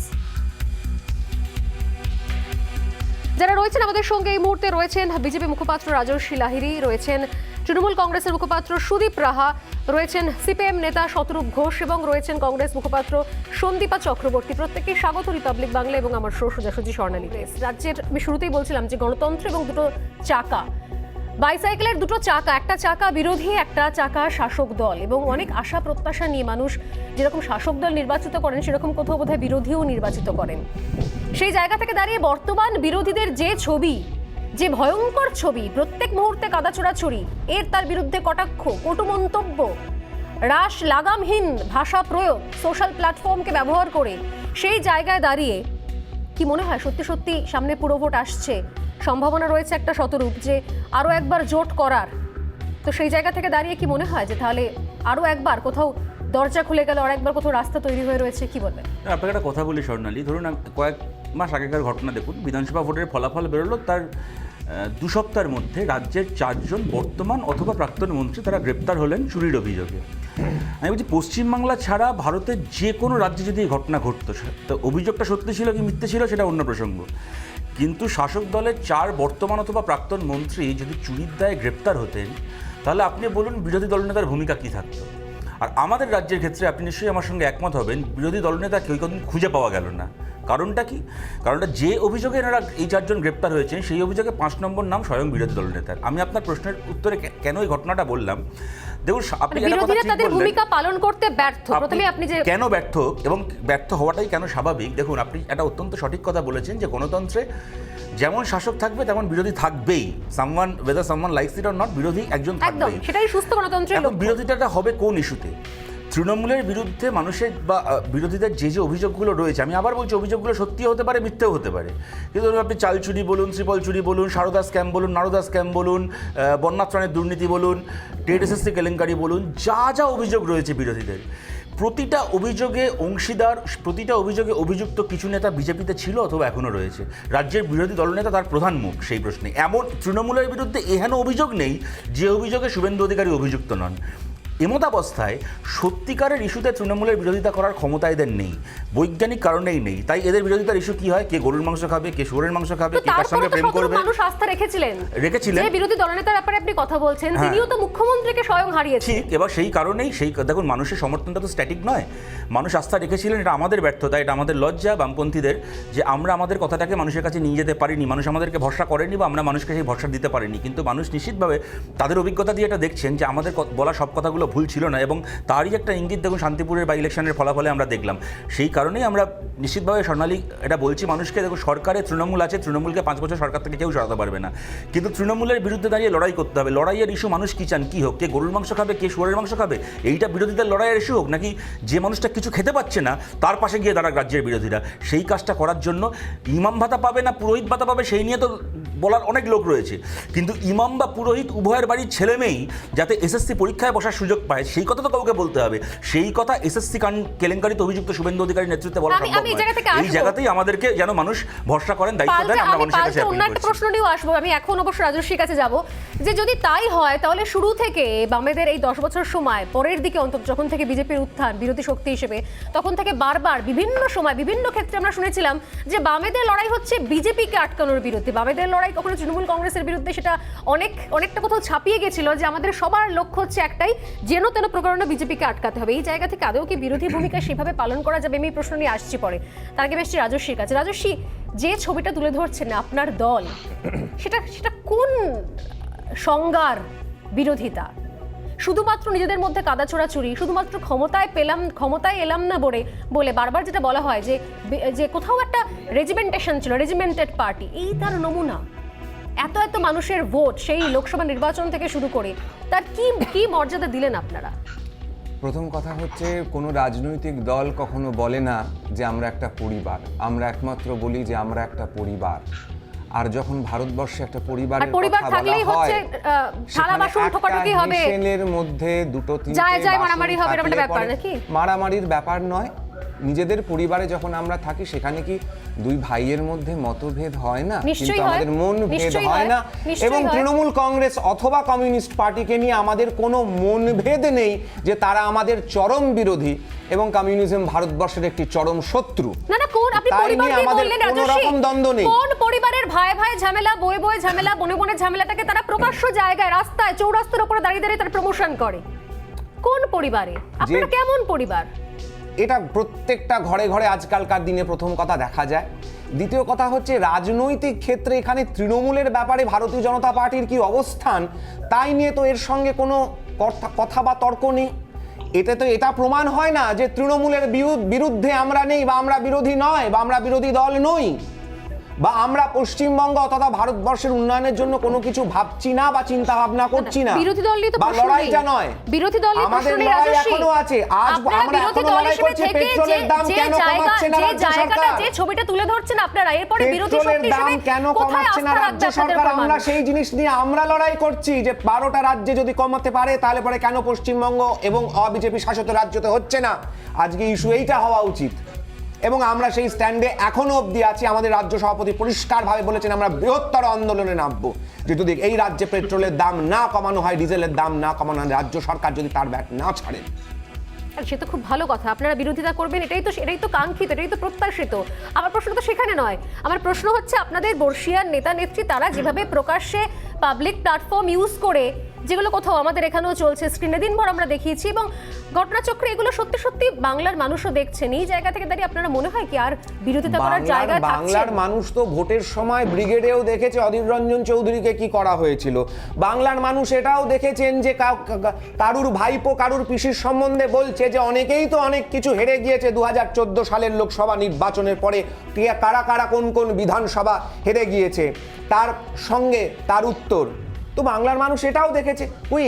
যারা রয়েছেন আমাদের সঙ্গে এই মুহূর্তে রয়েছেন বিজেপি মুখপাত্র রাজর্ষি লাহিড়ী, রয়েছেন তৃণমূল কংগ্রেসের মুখপাত্র সুদীপ রাহা, রয়েছেন সিপিএম নেতা শতরূপ ঘোষ এবং রয়েছেন কংগ্রেস মুখপাত্র সন্দীপা চক্রবর্তী। প্রত্যেককে স্বাগত রিপাবলিক বাংলা এবং আমার সোজাসুজি স্বর্ণালী। রাজ্যের আমি শুরুতেই বলছিলাম যে গণতন্ত্র এবং দুটো চাকা, বাইসাইকেলের দুটো চাকা, একটা চাকা বিরোধী, একটা চাকা শাসক দল, এবং অনেক আশা প্রত্যাশা নিয়ে মানুষ যেরকম শাসক দল নির্বাচিত করেন সেরকম কোথাও বোধহয় বিরোধীও নির্বাচিত করেন। সেই জায়গা থেকে দাঁড়িয়ে বর্তমান বিরোধীদের যে ছবি, যে ভয়ঙ্কর ছবি, প্রত্যেক মুহূর্তে কাদা ছোড়াছড়ি, তার বিরুদ্ধে কটাক্ষ, কটু মন্তব্য, রাশ লাগামহীন ভাষা প্রয়োগ, সোশ্যাল প্ল্যাটফর্মকে ব্যবহার করে, সেই জায়গায় দাঁড়িয়ে কি মনে হয় সত্যি সত্যি সামনে পুরো ভোট আসছে, সম্ভাবনা রয়েছে একটা শতরূপ যে আরও একবার জোট করার? তো সেই জায়গা থেকে দাঁড়িয়ে কি মনে হয় যে তাহলে আরও একবার কোথাও দরজা খুলে গেল, আর একবার কোথাও রাস্তা তৈরি হয়ে রয়েছে? কি বলবেন? আপনাকে একটা কথা বলি স্বর্ণালী, ধরুন কয়েক মাস আগেকার ঘটনা দেখুন, বিধানসভা ভোটের ফলাফল বেরোলো, তার 2 সপ্তাহের মধ্যে রাজ্যের 4 জন বর্তমান অথবা প্রাক্তন মন্ত্রী তারা গ্রেপ্তার হলেন চুরির অভিযোগে। আমি বলছি পশ্চিমবাংলা ছাড়া ভারতের যে কোনো রাজ্যে যদি এই ঘটনা ঘটতো, তো অভিযোগটা সত্যি ছিল কি মিথ্যে ছিল সেটা অন্য প্রসঙ্গ, কিন্তু শাসক দলের 4 বর্তমান অথবা প্রাক্তন মন্ত্রী যদি চুরির দায়ে গ্রেপ্তার হতেন, তাহলে আপনি বলুন বিরোধী দলনেতার ভূমিকা কী থাকতো? আর আমাদের রাজ্যের ক্ষেত্রে আপনি নিশ্চয়ই আমার সঙ্গে একমত হবেন, বিরোধী দলনেতা কেউ কোনদিন খুঁজে পাওয়া গেল না। কারণটা কি? কারণটা যে অভিযোগে এনারা এই 4 জন গ্রেপ্তার হয়েছেন সেই অভিযোগে 5 নম্বর নাম স্বয়ং বিরোধী দলনেতার। আমি আপনার প্রশ্নের উত্তরে কেন এই ঘটনাটা বললাম, দেখুন আপনি বিরোধীরা তাদের ভূমিকা পালন করতে ব্যর্থ। প্রথমে আপনি যে কেন ব্যর্থ এবং ব্যর্থ হওয়াটাই কেন স্বাভাবিক, দেখুন আপনি একটা অত্যন্ত সঠিক কথা বলেছেন যে গণতন্ত্রে যেমন শাসক থাকবে তেমন বিরোধী থাকবেই। whether someone likes it or not, বিরোধী একজন থাকবেই। সেটাই সুস্থ গণতন্ত্রের লক্ষ্য। বিরোধিতাটা হবে কোন ইস্যুতে? তৃণমূলের বিরুদ্ধে মানুষের বা বিরোধীদের যে অভিযোগগুলো রয়েছে, আমি আবার বলছি অভিযোগগুলো সত্যিও হতে পারে, মিথ্যেও হতে পারে, কিন্তু আপনি চাল চুরি বলুন, শ্রীপল চুরি বলুন, সারদা স্ক্যাম বলুন, নারদা স্ক্যাম বলুন, বন্যা ত্রাণের দুর্নীতি বলুন, টেট এসএসসি কেলেঙ্কারি বলুন, যা যা অভিযোগ রয়েছে বিরোধীদের, প্রতিটা অভিযোগে অংশীদার, প্রতিটা অভিযোগে অভিযুক্ত কিছু নেতা বিজেপিতে ছিল অথবা এখনও রয়েছে। রাজ্যের বিরোধী দলনেতা তার প্রধান মুখ সেই প্রশ্নে। এমন তৃণমূলের বিরুদ্ধে এহেন অভিযোগ নেই যে অভিযোগে শুভেন্দু অধিকারী অভিযুক্ত নন। এমতাবস্থায় সত্যিকারের ইস্যুতে তৃণমূলের বিরোধিতা করার ক্ষমতা এদের নেই, বৈজ্ঞানিক কারণেই নেই। তাই এদের বিরোধিতার ইস্যু কি হয়? কে গরুর মাংস খাবে, কে শুয়োরের মাংস খাবে, কে কার সঙ্গে প্রেম করবে। মানুষ আস্থা রেখেছিলেন। যে বিরোধী দলনেতার ব্যাপারে আপনি কথা বলছেন, তিনিও তো মুখ্যমন্ত্রীকে স্বয়ং হারিয়েছেন। ঠিক, এবার সেই কারণেই দেখুন মানুষের সমর্থনটা তো স্ট্যাটিক নয়, মানুষ আস্থা রেখেছিলেন। এটা আমাদের ব্যর্থতা, এটা আমাদের লজ্জা বামপন্থীদের যে আমরা আমাদের কথাটাকে মানুষের কাছে নিয়ে যেতে পারিনি, মানুষ আমাদেরকে ভরসা করেনি বা আমরা মানুষকে সেই ভরসা দিতে পারিনি। কিন্তু মানুষ নিশ্চিতভাবে তাদের অভিজ্ঞতা দিয়ে এটা দেখছেন যে আমাদের বলা সব কথাগুলো ভুল ছিল না, এবং তারই একটা ইঙ্গিত দেখুন শান্তিপুরের বাই ইলেকশনের ফলাফলে আমরা দেখলাম। সেই কারণেই আমরা নিশ্চিতভাবে স্বর্ণালী এটা বলছি মানুষকে, দেখো সরকারে তৃণমূল আছে, তৃণমূলকে 5 বছর সরকার থেকে কেউ সরাতে পারবে না, কিন্তু তৃণমূলের বিরুদ্ধে দাঁড়িয়ে লড়াই করতে হবে। লড়াইয়ের ইস্যু মানুষ কী চান, কী হোক, কে গরুর মাংস খাবে, কে শুয়োরের মাংস খাবে, এইটা বিরোধীদের লড়াইয়ের ইস্যু হোক, নাকি যে মানুষটা কিছু খেতে পাচ্ছে না তার পাশে গিয়ে দাঁড়াক রাজ্যের বিরোধীরা। সেই কাজটা করার জন্য ইমাম ভাতা পাবে না পুরোহিত ভাতা পাবে সেই নিয়ে তো বলার অনেক লোক রয়েছে, কিন্তু ইমাম বা পুরোহিত উভয়ের বাড়ির ছেলে মেয়েই যাতে এসএসসি পরীক্ষায় বসার সুযোগ পায় সেই কথা তো কাউকে বলতে হবে। সেই কথা এসএসসি কেলেঙ্কারিতে অভিযুক্ত শুভেন্দু অধিকারীর নেতৃত্বে বলা সম্ভব নয়। এই জায়গাতেই আমাদেরকে যেন মানুষ ভরসা করেন, দায়িত্ব দেন, আমরা মানুষের কাছে অন্য একটা প্রশ্ন নিয়েও আসবো আমি, এখন অবশ্য রাজস্বীর কাছে যাব, যে যদি তাই হয় তাহলে শুরু থেকে বামেদের এই 10 বছর সময় পরের দিকে অন্তত যখন থেকে বিজেপির উত্থান বিরোধী শক্তি হিসেবে, তখন থেকে বারবার বিভিন্ন সময় বিভিন্ন ক্ষেত্রে আমরা শুনেছিলাম যে বামেদের লড়াই হচ্ছে বিজেপিকে আটকানোর বিরুদ্ধে, বামেদের লড়াই কখনো তৃণমূল কংগ্রেসের বিরুদ্ধে, সেটা অনেকটা কোথাও ছাপিয়ে গেছিল যে আমাদের সবার লক্ষ্য হচ্ছে একটাই, যেন তেন প্রকারণে বিজেপিকে আটকাতে হবে। এই জায়গা থেকে আদৌ কি বিরোধী ভূমিকা সেভাবে পালন করা যাবে? আমি এই প্রশ্ন নিয়ে আসছি পরে। তার আগে বেশি রাজস্বীর কাছে। রাজস্বী, যে ছবিটা তুলে ধরছেন আপনার দল, সেটা কোন সংজ্ঞার বিরোধিতা? শুধুমাত্র নিজেদের মধ্যে কাদা ছোড়াছুরি, শুধুমাত্র ক্ষমতায় এলাম না বলে বারবার যেটা বলা হয় যে কোথাও একটা রেজিমেন্টেশন ছিল, রেজিমেন্টেড পার্টি, এই তার নমুনা। এত মানুষের ভোট সেই লোকসভা নির্বাচন থেকে শুরু করে তার কি মর্যাদা দিলেন আপনারা? প্রথম কথা হচ্ছে, কোনো রাজনৈতিক দল কখনো বলে না যে আমরা একটা পরিবার, আমরা একমাত্র বলি যে আমরা একটা পরিবার। আর যখন ভারতবর্ষে একটা পরিবারের কথা বলা হয়, থালা বাসন ঠোকাঠুকি হবে, সেনের মধ্যে দুটো তিনটে মারামারি হবে, এরকম ব্যাপার নাকি? মারামারির ব্যাপার নয়। নিজেদের পরিবারে যখন আমরা থাকি সেখানে কি দুই ভাইয়ের মধ্যে মতভেদ হয় না? কিন্তু আমাদের মন ভেদ হয় না। এবং তৃণমূল কংগ্রেস অথবা কমিউনিস্ট পার্টিকে নিয়ে আমাদের কোনো মনভেদ নেই যে তারা আমাদের চরম বিরোধী এবং কমিউনিজম ভারতবর্ষের একটি চরম শত্রু। না কোন আপনি পরিবার দিয়ে বললেন রাজস্বী, দ্বন্দ্ব নেই। কোন পরিবারের ভাই ঝামেলা, বয়ে ঝামেলা, বনে ঝামেলাটাকে তারা প্রকাশ্য জায়গায়, রাস্তায়, চৌরাস্তার উপরে দাঁড়িয়ে তারা প্রমোশন করে? কোন পরিবারে? আপনারা কেমন পরিবার? এটা প্রত্যেকটা ঘরে ঘরে আজকালকার দিনে প্রথম কথা দেখা যায়। দ্বিতীয় কথা হচ্ছে, রাজনৈতিক ক্ষেত্রে এখানে তৃণমূলের ব্যাপারে ভারতীয় জনতা পার্টির কি অবস্থান তাই নিয়ে তো এর সঙ্গে কোনো কথা বা তর্ক নেই। এতে তো এটা প্রমাণ হয় না যে তৃণমূলের বিরুদ্ধে আমরা নেই, বা আমরা বিরোধী নয়, বা আমরা বিরোধী দল নই, বা আমরা পশ্চিমবঙ্গ তথা ভারতবর্ষের উন্নয়নের জন্য কোনো কিছু ভাবছি না বা চিন্তা ভাবনা করছি না। বিরোধী দল নিয়ে তো বা লড়াইটা নয়, বিরোধী দল নিয়ে আমাদের লড়াই এখনো আছে। আজ আমরা এখনো লড়াই করছি পেট্রোলের দাম কেন কমাচ্ছে না রাজ্য সরকার, যে ছবিটা তুলে ধরছেন আপনারা, এরপরে বিরোধী শক্তি দাম কেন কমাচ্ছে না রাজ্য সরকার, আমরা সেই জিনিস নিয়ে আমরা লড়াই করছি যে 12টা রাজ্যে যদি কমাতে পারে তাহলে পরে কেন পশ্চিমবঙ্গ এবং অবিজেপি শাসিত রাজ্যতে হচ্ছে না। আজকে ইস্যু এইটা হওয়া উচিত, এবং আমরা সেই স্ট্যান্ডে এখনো অবধি আছি। আমাদের রাজ্য সভাপতি পরিষ্কারভাবে বলেছেন আমরা বৃহত্তর আন্দোলনে নামবো, যে যদি এই রাজ্যে পেট্রোলের দাম না কমানো হয়, ডিজেলের দাম না কমানো হয়, রাজ্য সরকার যদি তার ব্যাট না ছাড়েন। সে তো খুব ভালো কথা, আপনারা বিরোধিতা করবেন, এটাই তো কাঙ্ক্ষিত, এটাই তো প্রত্যাশিত। আমার প্রশ্ন তো সেখানে নয়। আমার প্রশ্ন হচ্ছে, আপনাদের বর্ষীয়ান নেতা নেত্রী তারা যেভাবে প্রকাশ্যে পাবলিক প্ল্যাটফর্ম ইউজ করে, যেগুলো কোথাও আমাদের এখানেও চলছে, স্ক্রিনে দিনভর আমরা দেখিয়েছি, এবং ঘটনাচক্রে এগুলো সত্যি সত্যি বাংলার মানুষও দেখছেন, এই জায়গা থেকে দাঁড়িয়ে আপনারা মনে হয় কি আর বিরোধিতা করার জায়গা থাকছে? বাংলার মানুষ তো ভোটের সময় ব্রিগেডেও দেখেছে অধীর রঞ্জন চৌধুরীকে কি করা হয়েছিল। বাংলার মানুষ এটাও দেখেছেন যে কারুর ভাইপো কারুর পিসির সম্বন্ধে বলছে যে অনেকেই তো অনেক কিছু হেরে গিয়েছে 2014 সালের লোকসভা নির্বাচনের পরে, কারা কারা কোন কোন বিধানসভা হেরে গিয়েছে, তার সঙ্গে তার উত্তর তো বাংলার মানুষ এটাও দেখেছে।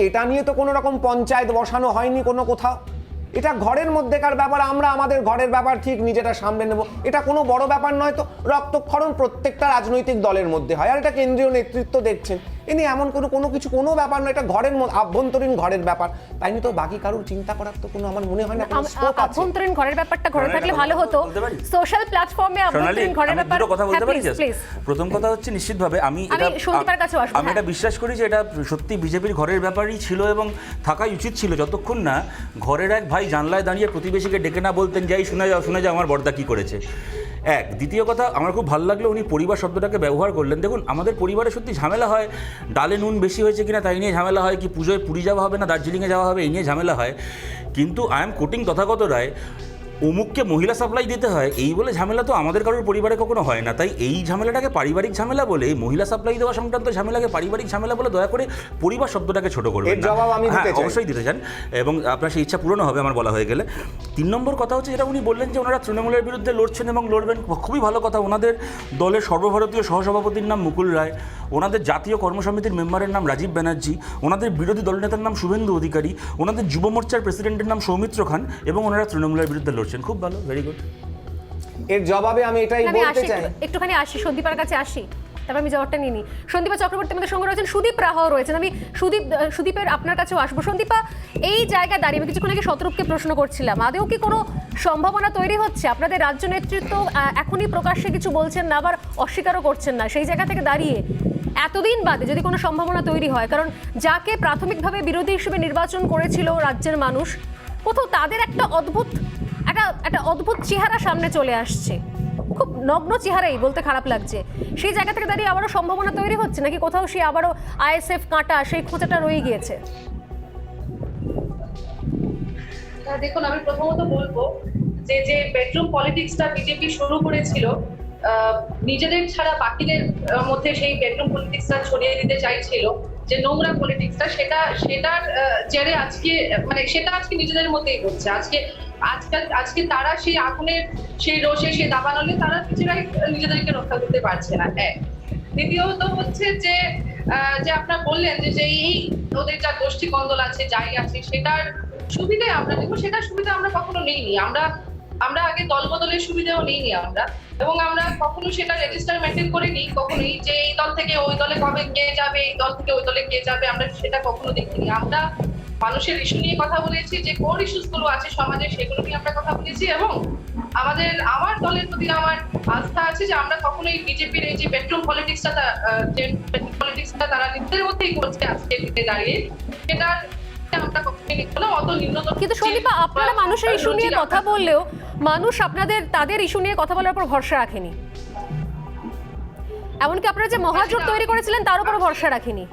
এটা নিয়ে তো কোনো রকম পঞ্চায়েত বসানো হয়নি কোনো কোথাও। এটা ঘরের মধ্যেকার ব্যাপার, আমরা আমাদের ঘরের ব্যাপার ঠিক নিজেরা সামলে নেব, এটা কোনো বড় ব্যাপার নয়। তো রক্তক্ষরণ প্রত্যেকটা রাজনৈতিক দলের মধ্যে হয়, আর এটা কেন্দ্রীয় নেতৃত্ব দেখছেন। এ নিয়ে এমন কোনো ব্যাপার নয়, এটা ঘরের আভ্যন্তরীণ ঘরের ব্যাপার, তাই নিয়ে তো বাকি কারোর চিন্তা করার তো কোনো আমার মনে হয় না কোনো স্কোপ আছে। আভ্যন্তরীণ ঘরের ব্যাপারটা ঘরে থাকলে ভালো হতো। সোশ্যাল প্ল্যাটফর্মে আভ্যন্তরীণ ঘরের ব্যাপার দুটো কথা বলতে পারি। প্রথম কথা হচ্ছে, নিশ্চিতভাবে আমি এটা বিশ্বাস করি যে এটা সত্যি বিজেপির ঘরের ব্যাপারই ছিল এবং থাকাই উচিত ছিল, যতক্ষণ না ঘরের এক ভাই জানলায় দাঁড়িয়ে প্রতিবেশীকে ডেকে না বলতেন যাই শুনে যাও আমার বড়দা কি করেছে। দ্বিতীয় কথা, আমার খুব ভালো লাগলো উনি পরিবার শব্দটাকে ব্যবহার করলেন। দেখুন, আমাদের পরিবারে সত্যি ঝামেলা হয়, ডালে নুন বেশি হয়েছে কিনা তাই নিয়ে ঝামেলা হয়, কি পুজোয় পুরী যাওয়া হবে না দার্জিলিংয়ে যাওয়া হবে এই নিয়ে ঝামেলা হয়, কিন্তু I am coating Tathagata Roy, অমুককে মহিলা সাপ্লাই দিতে হয় এই বলে ঝামেলা তো আমাদের কারোর পরিবারে কখনো হয় না, তাই এই ঝামেলাটাকে পারিবারিক ঝামেলা বলে, মহিলা সাপ্লাই দেওয়া সংক্রান্ত ঝামেলাকে পারিবারিক ঝামেলা বলে দয়া করে পরিবার শব্দটাকে ছোট করবেন এর জবাব আমি দিতে চাই। অবশ্যই দিতে চান এবং আপনার সেই ইচ্ছা পূরণ হবে আমার বলা হয়ে গেলে। 3 নম্বর কথা হচ্ছে যেটা উনি বললেন যে ওনারা তৃণমূলের বিরুদ্ধে লড়ছেন এবং লড়বেন, খুবই ভালো কথা। ওনাদের দলের সর্বভারতীয় সহসভাপতির নাম মুকুল রায়, ওনাদের জাতীয় কর্মসমিতির মেম্বারের নাম রাজীব ব্যানার্জি, ওনাদের বিরোধী দলনেতার নাম শুভেন্দু অধিকারী, ওনাদের যুব মোর্চার প্রেসিডেন্টের নাম সৌমিত্র খান এবং ওনারা তৃণমূলের বিরুদ্ধে লড়ছেন। খুব ভালো, ভেরি গুড। এর জবাবে আমি এটাই আমি বলতে আসি, চাই। একটুখানি আসি সন্দীপার কাছে আসি, তারপর আমি জবাবটা নিই। সন্দীপা চক্রবর্তী আমাদের সঙ্গে রয়েছেন, সুদীপ রাহাও রয়েছেন। আমি সুদীপের আপনার কাছেও আসবো। সন্দীপা, এই জায়গায় দাঁড়িয়ে আমি কিছুক্ষণ আগে শতরূপকে প্রশ্ন করছিলাম, আদেও কি কোনো সম্ভাবনা তৈরি হচ্ছে? আপনাদের রাজ্য নেতৃত্ব এখনই প্রকাশ্যে কিছু বলছেন না, আবার অস্বীকারও করছেন না, সেই জায়গা থেকে দাঁড়িয়ে এতদিন বাদে যদি কোনো সম্ভাবনা তৈরি হয়, কারণ যাকে প্রাথমিকভাবে বিরোধী হিসেবে নির্বাচন করেছিল রাজ্যের মানুষ, কোথাও তাদের একটা অদ্ভুত চেহারা সামনে চলে আসছে, খুব নগ্ন চেহারাই, বলতে খারাপ লাগছে, সেই জায়গা থেকে দাঁড়িয়ে আবারও সম্ভাবনা তৈরি হচ্ছে নাকি কোথাও সে আবারও আইএসএফ কাঁটা সেই খোঁচাটা রয়ে গিয়েছে? দেখুন, আমি প্রথমত বলবো যে বেডরুম পলিটিক্সটা বিজেপি শুরু করেছিল, নিজেদের ছাড়া বাকিদের মধ্যে সেই বেডরুম পলিটিক্সটা ছড়িয়ে দিতে চাইছিল, যে নোংরা পলিটিক্সটা, সেটার জেরে আজকে সেটা আজকে নিজেদের মধ্যেই হচ্ছে। আজকে তারা সেই আগুনের সেই রোষে সেই দাবানলে তারা কিছুটাই নিজেদেরকে রক্ষা করতে পারছে না। দ্বিতীয়ত হচ্ছে যে আপনারা বললেন যে এই ওদের যা গোষ্ঠী কন্দল আছে, যাই আছে, সেটার সুবিধা আমরা নেব, সেটার সুবিধা আমরা কখনো নিইনি। আমরা আগে দল বদলের সুবিধাও নিইনি আমরা, এবং আমরা কখনো সেটা রেজিস্টার মেনটেন করে নিই কখনোই, যে এই দল থেকে ওই দলে কবে কে যাবে, এই দল থেকে ওই দলে কে যাবে, আমরা সেটা কখনো দেখিনি। আমরা মানুষের ইস্যু নিয়ে কথা বলেছি, যে কোর ইস্যুস গুলো আছে সমাজে সেগুলো নিয়ে আমরা কথা বলেছি, এবং আমার দলের প্রতি আমার আস্থা আছে যে আমরা কখনোই বিজেপির এই যে বেডরুম পলিটিক্সটা তারা নিজেদের মধ্যেই করছে আজকে দাঁড়িয়ে, সেটা আমরা কখনোই নিব না। অত নিম্নতম। কিন্তু সন্দীপা, আপনারা মানুষের ইস্যু নিয়ে কথা বললেও মানুষ তাদের ইস্যু নিয়ে কথা বলার উপর ভরসা রাখেনি, এমনকি আপনারা যে মহাজোট তৈরি করেছিলেন তার উপর ভরসা রাখেনি।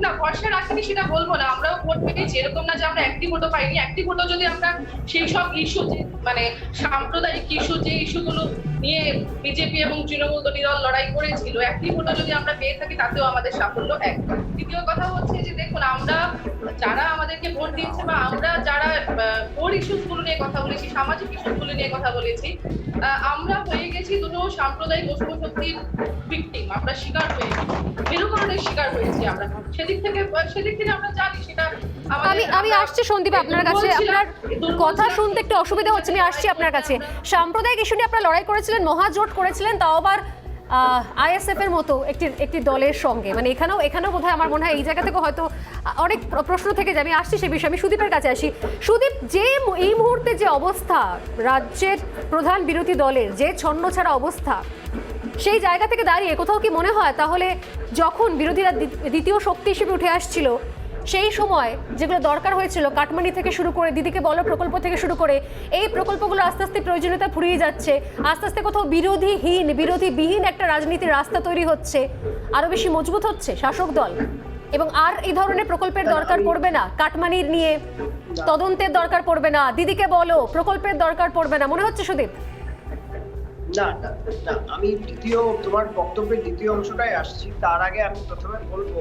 না, ভরসা রাখেনি সেটা বলবো না, আমরাও ভোট পেয়েছি, এরকম না যে আমরা একটি ভোটও পাইনি। একটি ভোটও যদি আমরা সেই সব ইস্যু, যে সাম্প্রদায়িক ইস্যু, যে ইস্যুগুলো নিয়ে বিজেপি এবং তৃণমূল দল লড়াই করেছিল, একটি ভোটও যদি আমরা পেয়ে থাকি তাতেও আমাদের সাফল্য এক। দ্বিতীয় কথা হচ্ছে যে দেখুন, আমরা যারা আমাদেরকে ভোট দিয়েছে বা আমরা যারা কোর ইস্যুস গুলো নিয়ে কথা বলেছি, সামাজিক ইস্যুস গুলো নিয়ে কথা বলেছি, আমরা হয়ে গেছি দুটো সাম্প্রদায়িক অশুভশক্তির ভিকটিম, আমরা শিকার হয়ে গেছি, মেরুকরণের শিকার হয়েছি আমরা। সেদিক থেকে আমরা জানি সেটা। আমি আসছি সন্দীপ আপনার কাছে, আপনার কথা শুনতে একটু অসুবিধা হচ্ছে, আমি আসছি আপনার কাছে। সাম্প্রদায়িক ইস্যু নিয়ে আপনারা লড়াই করেছিলেন, মহাজোট করেছিলেন, তাও আবার আইএসএফ এর মতো একটি দলের সঙ্গে, এখানেও বোধহয় আমার মনে হয় এই জায়গা থেকে হয়তো অনেক প্রশ্ন থেকে যাবে। আমি আসছি সে বিষয়ে, আমি সুদীপের কাছে আসি। সুদীপ, যে এই মুহূর্তে যে অবস্থা রাজ্যের প্রধান বিরোধী দলের, যে ছন্নছাড়া অবস্থা, সেই জায়গা থেকে দাঁড়িয়ে কোথাও কি মনে হয় তাহলে যখন বিরোধীরা দ্বিতীয় শক্তি হিসেবে উঠে আসছিল, সেই সময় যেগুলো দরকার হয়েছিল, কাটমানি থেকে শুরু করে দিদিকে বলো প্রকল্প থেকে শুরু করে, এই প্রকল্পগুলো আস্তে আস্তে প্রয়োজনীয়তা ফুরিয়ে যাচ্ছে, আস্তে আস্তে কোথাও বিরোধীবিহীন একটা রাজনীতির রাস্তা তৈরি হচ্ছে, আরো বেশি মজবুত হচ্ছে শাসক দল, এবং আর এই ধরনের প্রকল্পের দরকার পড়বে না, কাটমানির নিয়ে তদন্তের দরকার পড়বে না, দিদিকে বলো প্রকল্পের দরকার পড়বে না, মনে হচ্ছে সুদীপ? না, আমি তোমার বক্তব্যের দ্বিতীয় অংশটাই আসছি। তার আগে আমি প্রথমে বলবো,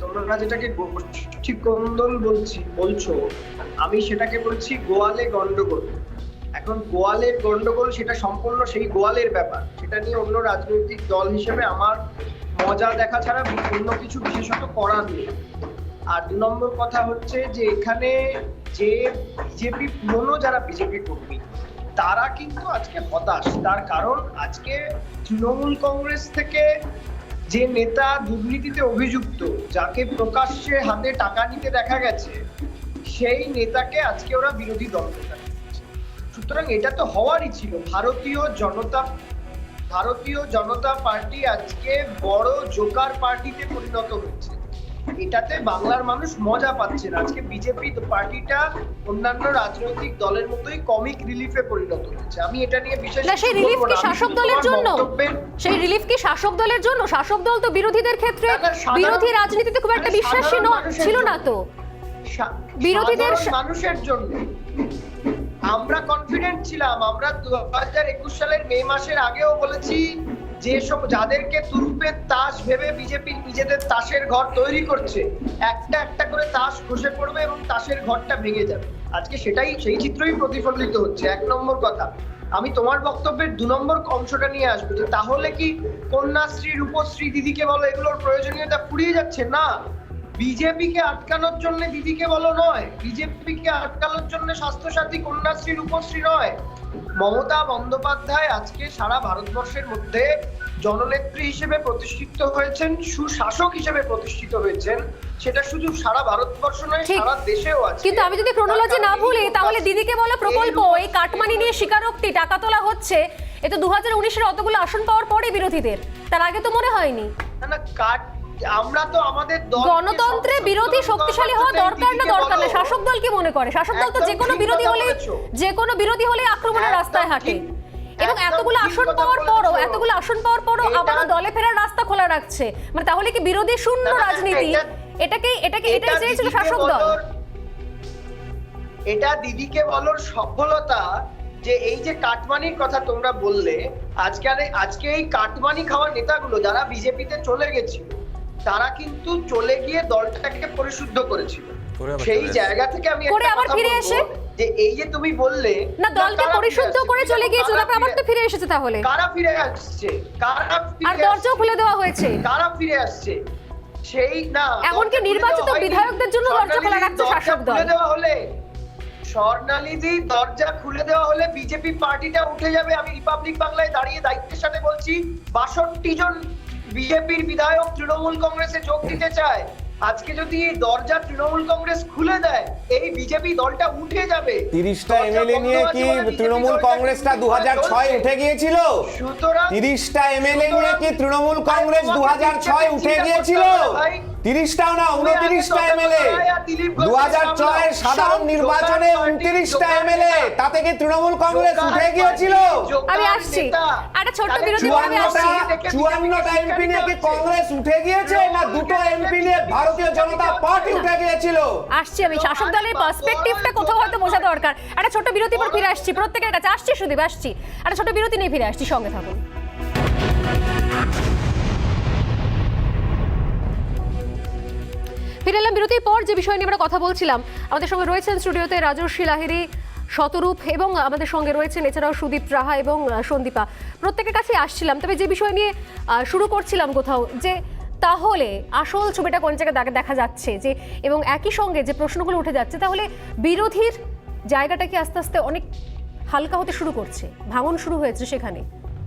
তোমরা যেটাকে গোষ্ঠী কন্দল বলছো, আমি সেটাকে বলছি গোয়ালে গন্ডগোল। এখন গোয়ালের গন্ডগোল, সেটা সম্পূর্ণ সেই গোয়ালের ব্যাপার, সেটা নিয়ে অন্য রাজনৈতিক দল হিসেবে আমার মজা দেখা ছাড়া অন্য কিছু বিশেষত করার নেই। আর 2 নম্বর কথা হচ্ছে যে এখানে যে বিজেপি পুরনো যারা বিজেপি কর্মী, তারা কিন্তু আজকে হতাশ। তার কারণ আজকে তৃণমূল কংগ্রেস থেকে যে নেতা দুর্নীতিতে অভিযুক্ত, যাকে প্রকাশ্যে হাতে টাকা নিতে দেখা গেছে, সেই নেতাকে আজকে ওরা বিরোধী দল নেতা দিচ্ছে। সুতরাং এটা তো হওয়ারই ছিল। ভারতীয় জনতা পার্টি আজকে বড় জোকার পার্টিতে পরিণত হচ্ছে। এটাতে বাংলার মানুষ মজা পাচ্ছে না। আজকে বিজেপি পার্টিটা অন্যান্য রাজনৈতিক দলের মতোই কমিক রিলিফে পরিণত হচ্ছে। আমি এটা নিয়ে বিশেষ সেই রিলিফ কি শাসক দলের জন্য? সেই রিলিফ কি শাসক দলের জন্য? শাসক দল তো বিরোধীদের ক্ষেত্রে বিরোধী রাজনীতিতে খুব একটা বিশ্বাসী ছিল না তো। বিরোধীদের মানুষের জন্য আমরা কনফিডেন্ট ছিলাম। আমরা 2021 সালের মে মাসের আগেও বলেছি যে সব যাদেরকে তুরুপের তাস ভেবে বিজেপি নিজেদের তাসের ঘর তৈরি করছে, একটা একটা করে তাস খসে পড়বে এবং তাসের ঘরটা ভেঙে যাবে। আজকে সেই চিত্রই প্রতিফলিত হচ্ছে। 1 নম্বর কথা। আমি তোমার বক্তব্যের 2 নম্বর অংশটা নিয়ে আসবো, যে তাহলে কি কন্যাশ্রী, রূপশ্রী, দিদিকে বলো এগুলোর প্রয়োজনীয়তা ফুরিয়ে যাচ্ছে? না, বিজেপিকে আটকানোর জন্য দিদিকে বলো নয়, বিজেপিকে আটকানোর জন্য স্বাস্থ্যসাথী, কন্যাশ্রী, রূপশ্রী নয়। মমতা বন্দ্যোপাধ্যায় আজকে সারা ভারতবর্ষের মধ্যে জননেত্রী হিসেবে প্রতিষ্ঠিত হয়েছেন, সুশাসক হিসেবে প্রতিষ্ঠিত হয়েছেন। সেটা শুধু সারা ভারতবর্ষ নয়, সারা দেশেও আছে। কিন্তু আমি যদি ক্রোনোলজি না ভুলি, তাহলে দিদিকে বলে প্রকল্প, এই কাটমানি নিয়ে স্বীকারোক্তি, টাকা তোলা হচ্ছে, এ তো 2019-এর অতগুলো আসন পাওয়ার পরে বিরোধীদের, তার আগে তো মনে হয়নি। না, আমরা তো আমাদের গণতন্ত্রে বিরোধী শক্তিশালী হওয়া দরকার না দরকার না, শাসক দল কি মনে করে? শাসক দল তো যে কোনো বিরোধী হলে আক্রমণের রাস্তায় হাঁটে, এবং এতগুলো আসন পাওয়ার পরও আবারও দলে ফেরার রাস্তা খোলা রাখছে। মানে তাহলে কি বিরোধী শূন্য রাজনীতি? এটাই চেয়েছিল শাসক দল। এটা দিদিকে বলার সফলতা, যে এই যে কাটমানির কথা তোমরা বললে, আজকে এই কাটমানি খাওয়া নেতাগুলো যারা বিজেপিতে চলে গেছিল, তারা কিন্তু চলে গিয়ে দলটাকে পরিশুদ্ধ করেছিল। সেই জায়গা থেকে আমি একটা কথা বলবো, যে এই যে তুমি বললে না দলকে পরিশুদ্ধ করে চলে গিয়েছিল, তারপর আবার তো ফিরে এসেছে। তাহলে কারা ফিরে আসছে? আর দরজাও খুলে দেওয়া হয়েছে। কারা ফিরে আসছে? সেই না, এমনকি নির্বাচিত বিধায়কদের জন্য দরজা খোলা রাখছে শাসক দল। স্বর্ণালীদি দরজা খুলে দেওয়া হলে বিজেপি পার্টিটা উঠে যাবে। আমি রিপাবলিক বাংলায় দাঁড়িয়ে দায়িত্বের সাথে বলছি, 62 জন বিজেপির বিধায়ক তৃণমূল কংগ্রেসে যোগ দিতে চায়। আজকে যদি এই দরজা তৃণমূল কংগ্রেস খুলে দেয়, এই বিজেপি দলটা উঠে যাবে। 30টা এমএলএ নিয়ে কি তৃণমূল কংগ্রেসটা 2006 উঠে গিয়েছিল? 30টা এমএলএ নিয়ে কি তৃণমূল কংগ্রেস 2006 উঠে গিয়েছিল? 30টাও না, 29টা এমএলএ। 2006 এর সাধারণ নির্বাচনে 29টা এমএলএ, তাতে কি তৃণমূল কংগ্রেস উঠে গিয়েছিল? আমি আসছি, একটা ছোট্ট বিরতি করে আমি আসছি। 54টা এমপি নিয়ে কি কংগ্রেস উঠে গিয়েছে, না দুটো এমপি নিয়ে ভারতীয় জনতা পার্টি উঠে গিয়েছিল? আসছি আমি, শাসক দলের পার্সপেক্টিভটা কোথাও হয়তো বোঝা দরকার। একটা ছোট্ট বিরতি পর ফিরে আসছি প্রত্যেকের কাছে। আসছি সুদীপ, আসছি, একটা ছোট্ট বিরতি নিয়ে ফিরে আসছি, সঙ্গে থাকুন। ফিরে এলাম বিরতির পর। যে বিষয় নিয়ে আমরা কথা বলছিলাম, আমাদের সঙ্গে রয়েছেন স্টুডিওতে রাজর্ষী লাহিড়ী, শতরূপ, এবং আমাদের সঙ্গে রয়েছেন এছাড়াও সুদীপ রাহা এবং সন্দীপা। প্রত্যেকের কাছে আসছিলাম, তবে যে বিষয় নিয়ে শুরু করছিলাম কোথাও, যে তাহলে আসল ছবিটা কোন জায়গায় দেখা যাচ্ছে, যে এবং একই সঙ্গে যে প্রশ্নগুলো উঠে যাচ্ছে, তাহলে বিরোধীর জায়গাটা কি আস্তে আস্তে অনেক হালকা হতে শুরু করছে? ভাঙন শুরু হয়েছে সেখানে,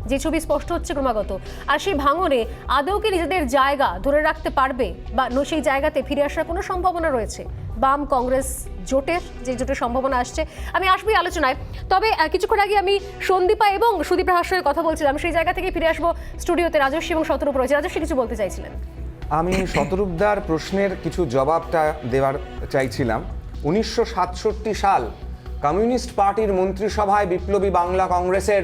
যে ছবি স্পষ্ট হচ্ছে ক্রমাগত। আর সেই ভাঙনে আদৌ কি নিজেদের জায়গা ধরে রাখতে পারবে, বা সেই জায়গাতে ফিরে আসার কোনো সম্ভাবনা রয়েছে বাম কংগ্রেস জোটের, যে জোটের সম্ভাবনা আসছে? আমি আসবই আলোচনায়, তবে কিছুক্ষণ আগে আমি সন্দীপা এবং সুদীপ রাহার সঙ্গে কথা বলছিলাম, সেই জায়গা থেকে ফিরে আসবো স্টুডিওতে। রাজর্ষী এবং শতরূপ রয়েছে। রাজর্ষী কিছু বলতে চাইছিলেন? আমি শতরূপদার প্রশ্নের কিছু জবাবটা দেওয়ার চাইছিলাম। 1967 সাল কমিউনিস্ট পার্টির মন্ত্রিসভায় বিপ্লবী বাংলা কংগ্রেসের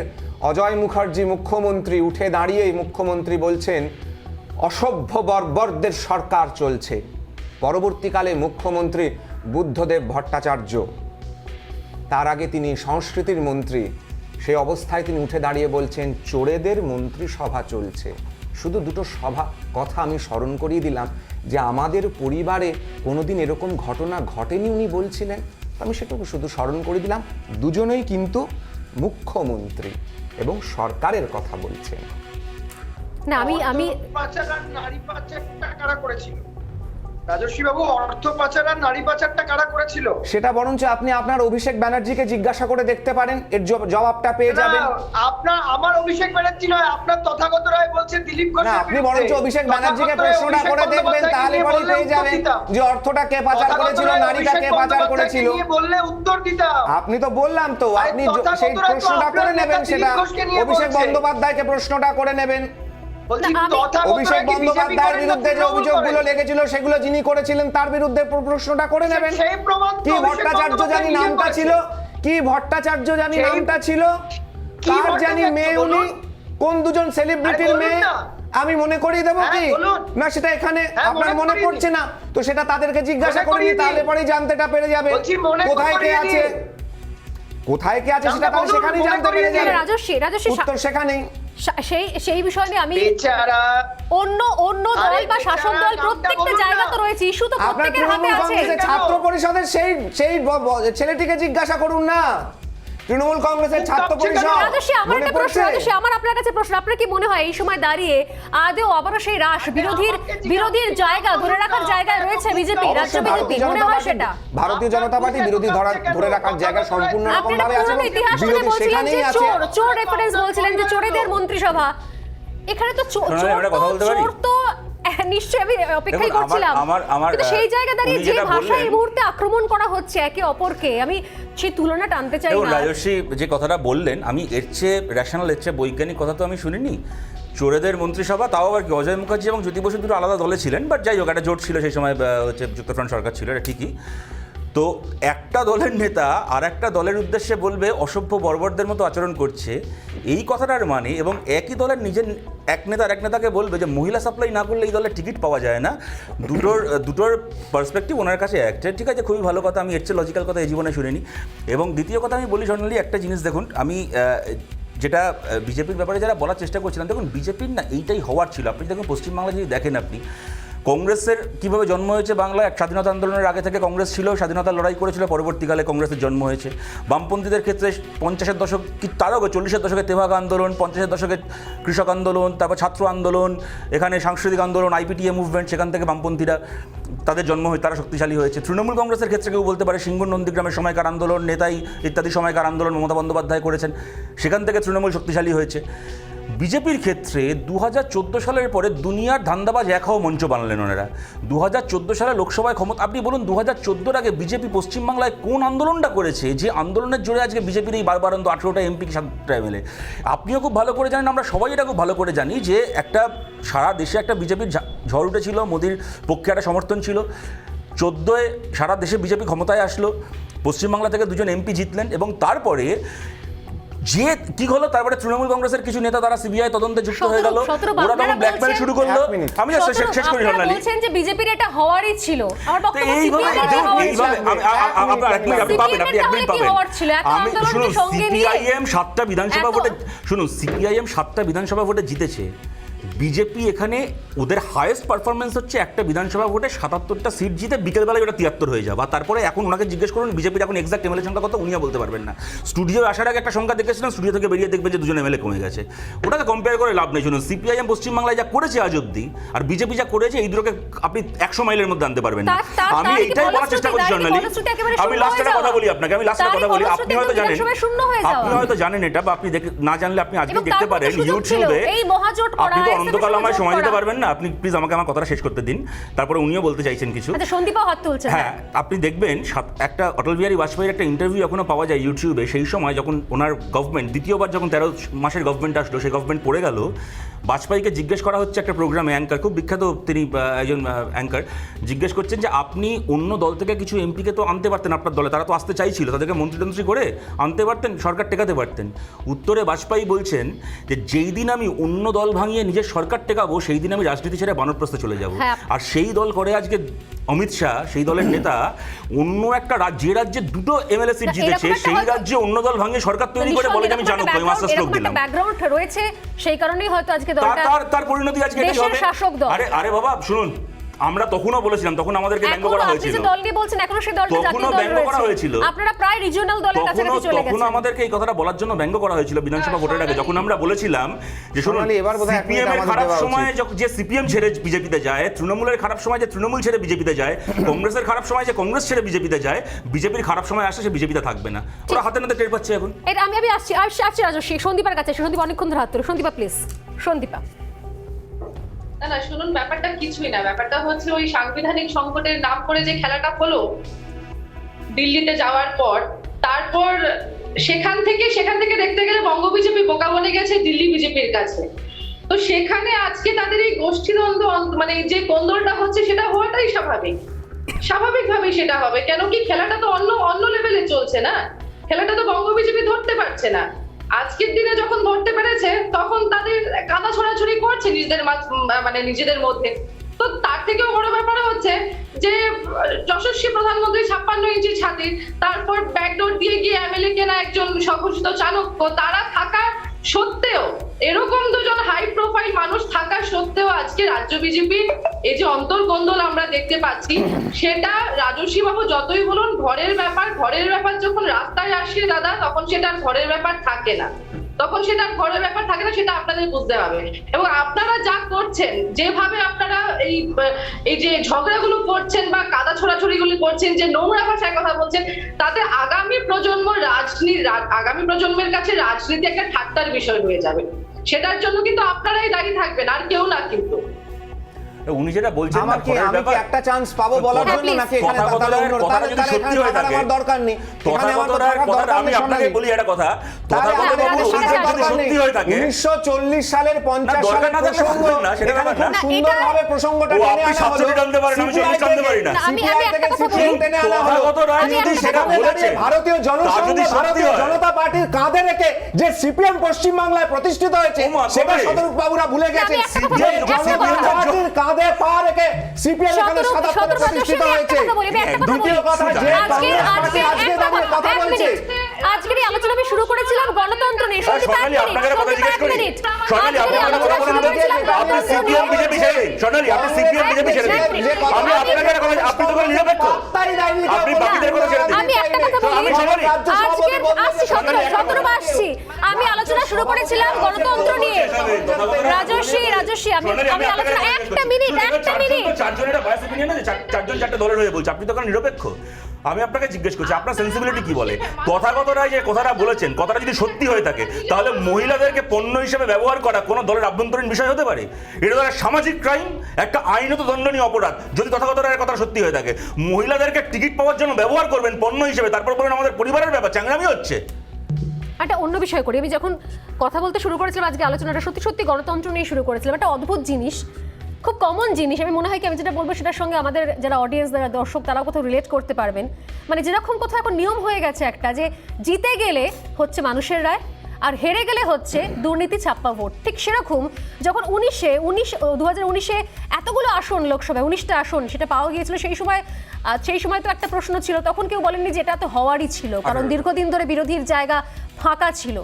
অজয় মুখার্জি মুখ্যমন্ত্রী উঠে দাঁড়িয়ে মুখ্যমন্ত্রী বলছেন অসভ্য বর্বরদের সরকার চলছে। পরবর্তীকালে মুখ্যমন্ত্রী বুদ্ধদেব ভট্টাচার্য, তার আগে তিনি সংস্কৃতির মন্ত্রী, সেই অবস্থায় তিনি উঠে দাঁড়িয়ে বলছেন চোরেদের মন্ত্রিসভা চলছে। শুধু দুটো কথা আমি স্মরণ করিয়ে দিলাম, যে আমাদের পরিবারে কোনোদিন এরকম ঘটনা ঘটেনি উনি বলছিলেন। আমি সেটুকু শুধু স্মরণ করে দিলাম। দুজনেই কিন্তু মুখ্যমন্ত্রী এবং সরকারের কথা বলছেন। না, আমি নারী পাচারটা কারা করেছিল? রাজর্ষী বাবু, অর্থ পাচার আর নারী পাচারটা কারা করেছিল? সেটা বরঞ্চ আপনি আপনার অভিষেক ব্যানার্জিকে জিজ্ঞাসা করে দেখতে পারেন, এর জবাবটা পেয়ে যাবেন। আমার অভিষেক ব্যানার্জি নয়, আপনার তথাগত রায় বলছে দিলীপ ঘোষ। না, আপনি বরঞ্চ অভিষেক ব্যানার্জিকে প্রশ্নটা করে দেখবেন, তাহলে পরেই পেয়ে যাবেন যে অর্থটা কে পাচার করেছিল, নারীটা কে পাচার করেছিল। বললে উত্তর দিতাম। আপনি তো বললাম তো, আপনি সেই প্রশ্নটা করে নেবেন, সেটা অভিষেক বন্দ্যোপাধ্যায়কে প্রশ্নটা করে নেবেন। অভিষেক বন্দ্যোপাধ্যায়ের বিরুদ্ধে যে অভিযোগগুলো লেগেছিল সেগুলো যিনি করেছিলেন তার বিরুদ্ধে প্রশ্নটা করে নেবেন। কি ভট্টাচার্য জানি নামটা ছিল, কি ভট্টাচার্য জানি নামটা ছিল, কার জানি মেয়ে উনি, কোন দুজন সেলিব্রিটির মেয়ে, আমি মনে করিয়ে দেবো কি না? সেটা এখানে আপনার মনে পড়ছে না তো সেটা তাদেরকে জিজ্ঞাসা করিনি, তাহলে পরেই জানতেটা পেরে যাবে কোথায় কে আছে। কোথায় কে আছে সেটা তাহলে সেখানেই জানতে পেরে যাবে। রাজস্বী উত্তর সেখানেই। সেই বিষয় নিয়ে আমি বেচারা অন্য দল বা শাসক দল প্রত্যেকটা জায়গা তো রয়েছে, ইস্যু তো আপনার প্রত্যেকের হাতে তৃণমূল আছে। কংগ্রেসের ছাত্র পরিষদের সেই ছেলেটিকে জিজ্ঞাসা করুন না, তৃণমূল কংগ্রেসের ছাত্র পরিষদ। রাজস্বী, আমার একটা প্রশ্ন, রাজস্বী, আমার আপনার কাছে প্রশ্ন, আপনার কি মনে হয় এই সময় দাঁড়িয়ে আদৌ আবারও সেই রাশ বিরোধীর জায়গা ধরে রাখার জায়গায় রয়েছে বিজেপি, রাজ্য বিজেপি, মনে হয় সেটা? ভারতীয় জনতা পার্টি বিরোধী ধরে রাখার জায়গা সম্পূর্ণ রকম ভাবে আছে, বিরোধী সেখানেই আছে। চোর রেফারেন্স বলছিলেন যে চোরেদের মন্ত্রিসভা, এখানে তো চোর তো নিশ্চয়ই আমি অপেক্ষাই করছিলাম, কিন্তু সেই জায়গা দাঁড়িয়ে যে ভাষায় এই মুহূর্তে আক্রমণ করা হচ্ছে একে অপরকে, আমি সেই তুলনা টানতে চাই না। রাজস্বী যে কথাটা বললেন, আমি এর চেয়ে রেশনাল, এর চেয়ে বৈজ্ঞানিক কথা তো আমি শুনিনি। চোরেদের মন্ত্রিসভা, তাও আবার কি অজয় মুখার্জি এবং জ্যোতি বসু দুটো আলাদা দলে ছিলেন, বাট যাই হোক একটা জোট ছিল সেই সময়, হচ্ছে যুক্তফ্রন্ট সরকার ছিল, এটা ঠিকই। তো একটা দলের নেতা আর একটা দলের উদ্দেশ্যে বলবে অসভ্য বর্বরদের মতো আচরণ করছে, এই কথাটার মানে, এবং একই দলের নিজের এক নেতা আর এক নেতাকে বলবে যে মহিলা সাপ্লাই না করলে এই দলের টিকিট পাওয়া যায় না, দুটোর পার্সপেক্টিভ ওনার কাছে একটা। ঠিক আছে, খুবই ভালো কথা, আমি এর চেয়ে লজিক্যাল কথা এই জীবনে শুনিনি। এবং দ্বিতীয় কথা আমি বলি জর্নালি একটা জিনিস, দেখুন আমি যেটা বিজেপির ব্যাপারে যারা বলার চেষ্টা করছিলাম, দেখুন বিজেপির না এইটাই হওয়ার ছিল। আপনি দেখুন পশ্চিমবাংলা যদি দেখেন, আপনি কংগ্রেসের কিভাবে জন্ম হয়েছে বাংলায়, স্বাধীনতা আন্দোলনের আগে থেকে কংগ্রেস ছিল, স্বাধীনতার লড়াই করেছিল, পরবর্তীকালে কংগ্রেসের জন্ম হয়েছে। বামপন্থীদের ক্ষেত্রে 50-এর দশক কি তারও 40-এর দশকে তেভাগ আন্দোলন, 50-এর দশকে কৃষক আন্দোলন, তারপর ছাত্র আন্দোলন, এখানে সাংস্কৃতিক আন্দোলন, IPTA মুভমেন্ট, সেখান থেকে বামপন্থীরা তাদের জন্ম হয়ে তারা শক্তিশালী হয়েছে। তৃণমূল কংগ্রেসের ক্ষেত্রে কেউ বলতে পারে সিঙ্গুর নন্দীগ্রামের সময়কার আন্দোলন, নেতাই ইত্যাদি সময়কার আন্দোলন মমতা বন্দ্যোপাধ্যায় করেছেন, সেখান থেকে তৃণমূল শক্তিশালী হয়েছে। বিজেপির ক্ষেত্রে 2014 সালের পরে দুনিয়ার ধান্দাবাজ এক হওয়া মঞ্চ বানালেন ওনারা। 2014 সালে লোকসভায় ক্ষমতা, আপনি বলুন 2014-র আগে বিজেপি পশ্চিমবাংলায় কোন আন্দোলনটা করেছে যে আন্দোলনের জোরে আজকে বিজেপির এই বারবারন্ত 18টা MP 7টা MLA? আপনিও খুব ভালো করে জানেন, আমরা সবাই এটা খুব ভালো করে জানি যে একটা সারা দেশে একটা বিজেপির ঝড় উঠেছিল, মোদির পক্ষে একটা সমর্থন ছিল। 14-এ সারা দেশে বিজেপি ক্ষমতায় আসলো, পশ্চিমবাংলা থেকে 2জন MP জিতলেন, এবং তারপরে যে কি হলো, তারপরে তৃণমূল কংগ্রেসের কিছু নেতা তারা সিবিআই তদন্তে যুক্ত হয়ে গেল, ওরা তখন ব্ল্যাকমেল শুরু করলো। আমি শেষ করি জর্নালি, বলছেন যে বিজেপির এটা হওয়ারই ছিল, আমার বক্তব্য সিপিএম এর হওয়ারই ছিল। আপনি পাবেন, আপনি 1 মিনিট পাবেন। আমি শুনুন, সিপিআইএম 7টা বিধানসভা ভোটে, শুনুন সিপিআইএম 7টা বিধানসভা ভোটে জিতেছে। বিজেপি এখানে ওদের হাইয়েস্ট পারফরমেন্স হচ্ছে একটা বিধানসভা ভোটে 77টা সিট জিতে বিকেলবেলায় ওটা 73 হয়ে যাবে। তারপরে এখন ওনাকে জিজ্ঞেস করুন বিজেপির এখন এক্সাক্ট MLA সংখ্যা কত, উনিও বলতে পারবেন না। স্টুডিও আসার আগে একটা সংখ্যা দেখেছিলাম, স্টুডিও থেকে বেরিয়ে দেখবেন যে 2জন MLA কমে গেছে। ওটাকে কম্পেয়ার করে লাভ নেই। শুনুন, সিপিআইএম পশ্চিমবাংলায় যা করেছে আজ অব্দি, আর বিজেপি যা করেছে, এই দুটোকে আপনি 100 মাইলের মধ্যে আনতে পারবেন না। আমি এইটাই বলার চেষ্টা করছি জর্নালি। আমি লাস্ট একটা কথা বলি আপনাকে, আপনি হয়তো জানেন এটা, বা আপনি না জানলে আপনি আজকে দেখতে পারেন ইউটিউবে। আপনি তো অনন্তকাল আমায় সময় দিতে পারবেন না, আপনি প্লিজ আমাকে আমার কথাটা শেষ করতে দিন, তারপরে উনিও বলতে চাইছেন কিছু। সন্দীপও হাত তুলছেন। হ্যাঁ, আপনি দেখবেন একটা অটল বিহারী বাজপেয়ীর একটা ইন্টারভিউ এখনো পাওয়া যায় ইউটিউবে। সেই সময় যখন ওনার গভর্নমেন্ট দ্বিতীয়বার যখন 13 মাসের গভর্নমেন্ট আসলো, সেই গভর্নমেন্ট পড়ে গেল, বাজপেয়ীকে জিজ্ঞেস করা হচ্ছে একটা প্রোগ্রামে, অ্যাঙ্কার, খুব বিখ্যাত তিনি একজন অ্যাঙ্কার, জিজ্ঞেস করছেন যে আপনি অন্য দল থেকে কিছু এমপিকে তো আনতে পারতেন আপনার দলে, তারা তো আসতে চাইছিল, তাদেরকে মন্ত্রী করে আনতে পারতেন, সরকার টেকাতে পারতেন। উত্তরে বাজপেয়ী বলছেন যে যেই দিন আমি অন্য দল ভাঙিয়ে নিজের সরকার টেকাবো, সেই দিন আমি রাজনীতি ছেড়ে বানরপ্রস্থে চলে যাব। আর সেই দল করে আজকে অমিত শাহ, সেই দলের নেতা, অন্য একটা যে রাজ্যে 2টো MLA সিট জিতেছে, সেই রাজ্যে অন্য দল ভাঙিয়ে সরকার তৈরি করে বলে যে আমি জানো কই মাস্টার স্ট্রোক দিলাম। ব্যাকগ্রাউন্ড রয়েছে, সেই কারণেই হয়তো আজকে দলটা তার পরিণতি আজকে এটাই হবে। আরে বাবা শুনুন, আমরা তখনও বলেছিলাম, তখন আমাদেরকে ব্যঙ্গ করা হয়েছিল, দল নিয়ে বলছেন, এখনো সেই দলটা জাতীয় দল রয়েছে, আপনারা প্রায় রিজিওনাল দলের কাছাকাছি চলে গেছেন। তখন আমাদেরকে এই কথাটা বলার জন্য ব্যঙ্গ করা হয়েছিল বিধানসভা ভোটের আগে, যখন আমরা বলেছিলাম যে শুনুন, সিপিএম এর খারাপ সময় যে সিপিএম ছেড়ে বিজেপিতে যায়, তৃণমূলের খারাপ সময় যে তৃণমূল ছেড়ে বিজেপিতে যায়, কংগ্রেসের খারাপ সময় যে কংগ্রেস ছেড়ে বিজেপিতে যায়, বিজেপির খারাপ সময় আসে সে বিজেপিতে থাকবে না, ওরা হাতে নাতে টের পাচ্ছে এখন। এটা আমি আসছি রাজস্বী, সন্দীপার কাছে। সন্দীপ অনেকক্ষণ ধরে হাত তুলে, সন্দীপা প্লিজ। সন্দীপা, না শুনুন, ব্যাপারটা কিছুই না, ব্যাপারটা হচ্ছে ওই সাংবিধানিক সংকটের নাম করে যে খেলাটা হলো দিল্লিতে যাওয়ার পর, তারপর সেখান থেকে দেখতে গেলে বঙ্গ বিজেপি বোকা বনে গেছে দিল্লি বিজেপির কাছে। তো সেখানে আজকে তাদের এই গোষ্ঠীদ্বন্দ্ব, মানে যে কোন্দলটা হচ্ছে, সেটা হওয়াটাই স্বাভাবিকভাবেই সেটা হবে। কেন কি খেলাটা তো অন্য লেভেলে চলছে না, খেলাটা তো বঙ্গ বিজেপি ধরতে পারছে না। আজকের দিনে যখন ধরতে পেরেছে, তখন তাদের কাদা ছড়াছড়ি করছে নিজেদের মধ্যে। তো তার থেকেও বড় ব্যাপার হচ্ছে যে যশস্বী প্রধানমন্ত্রী 56 ইঞ্চি ছাতির, তারপর ব্যাকডোর দিয়ে গিয়ে এমএলএ কেনা একজন স্বঘোষিত চাণক্য, তারা থাকা সত্ত্বেও, এরকম দুজন হাই প্রোফাইল মানুষ থাকা সত্ত্বেও আজকে রাজ্য বিজেপি এই যে অন্তর্গোন্দল আমরা দেখতে পাচ্ছি, সেটা রাজস্বী বাবু যতই বলুন ঘরের ব্যাপার যখন রাস্তায় আসে দাদা, তখন সেটা আর ঘরের ব্যাপার থাকে না, সেটা আপনাদের বুঝতে হবে। এবং আপনারা যা করছেন, যেভাবে আপনারা এই যে ঝগড়াগুলো করছেন বা কাদা ছোড়াছড়িগুলো করছেন, যে নোংরা ভাষায় কথা বলছেন, তাতে আগামী প্রজন্মের কাছে রাজনীতি একটা ঠাট্টার বিষয় হয়ে যাবে। সেটার জন্য কিন্তু আপনারাই দায়ী থাকবেন, আর কেউ না। কিন্তু উনি যেটা বলছেন না, আমি কি একটা চান্স পাবো বলার জন্য, নাকি এখানে আমার দরকার নেই? আমি আপনাকে বলি একটা কথা, সত্যি হয়ে থাকে 1940 সালের 50 সালের প্রসঙ্গ, এখানে খুব সুন্দরভাবে প্রসঙ্গটা টেনে আনা হলো। জানতে পারি না, আমি জানতে পারি না। সিপিআই থেকে সিপিএম টেনে আনা হলো। যদি সেটা বলেছে ভারতীয় জনসংঘ, ভারতীয় জনতা পার্টির কাঁধে রেখে যে সিপিএম পশ্চিম বাংলায় প্রতিষ্ঠিত হয়েছে, সেটা শতরূপ বাবুরা ভুলে গেছেন। জনতা পার্টির কাঁধে পা রেখে সিপিএম এখানে সাদা পথে প্রতিষ্ঠিত হয়েছে। দ্বিতীয় কথা, যে কংগ্রেস পার্টি আজকে দাঁড়িয়ে কথা বলছে, আজকের এই আলোচনা আমি শুরু করেছিলাম গণতন্ত্র নিয়ে। সোনালী, আপনাকে কথা জিজ্ঞেস করি, সোনালী আপনাকে কথা বলে দিতে, আপনি সিপিএম বিজেপি ছেড়ে দিন। সোনালী, আপনি সিপিএম বিজেপি ছেড়ে দিন। আমি আপনাকে একটা কথা, আপনি তো কোনো নিরপেক্ষ, আপনি বাকিদের কথা ছেড়ে দিন। আমি একটা কথা বলি, আমি সোনালী আজকের আসছি 17 আসছি, আমি আলোচনা শুরু করেছিলাম গণতন্ত্র নিয়ে। রাজস্বী আমি আলোচনা একটা মিনিট চারজনের ভয়েস অপিনিয়ন আছে, চারজন চারটে দলের হয়ে বলছে, আপনি তো কোনো নিরপেক্ষ। আমি আপনাকে জিজ্ঞেস করছি, আপনার সেন্সিবিলিটি কি বলে? তথাগতরা যে কথাটা বলেছেন, কথাটা যদি সত্যি হয়ে থাকে, তাহলে মহিলাদেরকে পণ্য হিসেবে ব্যবহার করা কোনো দলের আভ্যন্তরীণ বিষয় হতে পারে? এটা তো একটা সামাজিক ক্রাইম, একটা আইনত দণ্ডনীয় অপরাধ। যদি তথাগতরা কথা সত্যি হয়ে থাকে, মহিলাদেরকে টিকিট পাওয়ার জন্য ব্যবহার করবেন পণ্য হিসেবে, তারপর বলেন আমাদের পরিবারের ব্যাপার, চ্যাংরামি হচ্ছে। একটা অন্য বিষয় করি, আমি যখন কথা বলতে শুরু করেছিলাম আজকে আলোচনাটা সত্যি গণতন্ত্র নিয়ে শুরু করেছিলাম। একটা অদ্ভুত জিনিস, খুব কমন জিনিস, আমি মনে হয় কি আমি যেটা বলবো সেটার সঙ্গে আমাদের যারা অডিয়েন্স, যারা দর্শক, তারাও কোথাও রিলেট করতে পারবেন। মানে যেরকম কোথাও এখন নিয়ম হয়ে গেছে একটা, যে জিতে গেলে হচ্ছে মানুষের রায়, আর হেরে গেলে হচ্ছে দুর্নীতি ছাপ্পা ভোট। ঠিক সেরকম যখন 2019-এ এতগুলো আসন, লোকসভায় 19টা আসন সেটা পাওয়া গিয়েছিল, সেই সময় তো একটা প্রশ্ন ছিল, তখন কেউ বলেননি যে এটা তো হওয়ারই ছিল, কারণ দীর্ঘদিন ধরে বিরোধীর জায়গা ফাঁকা ছিল।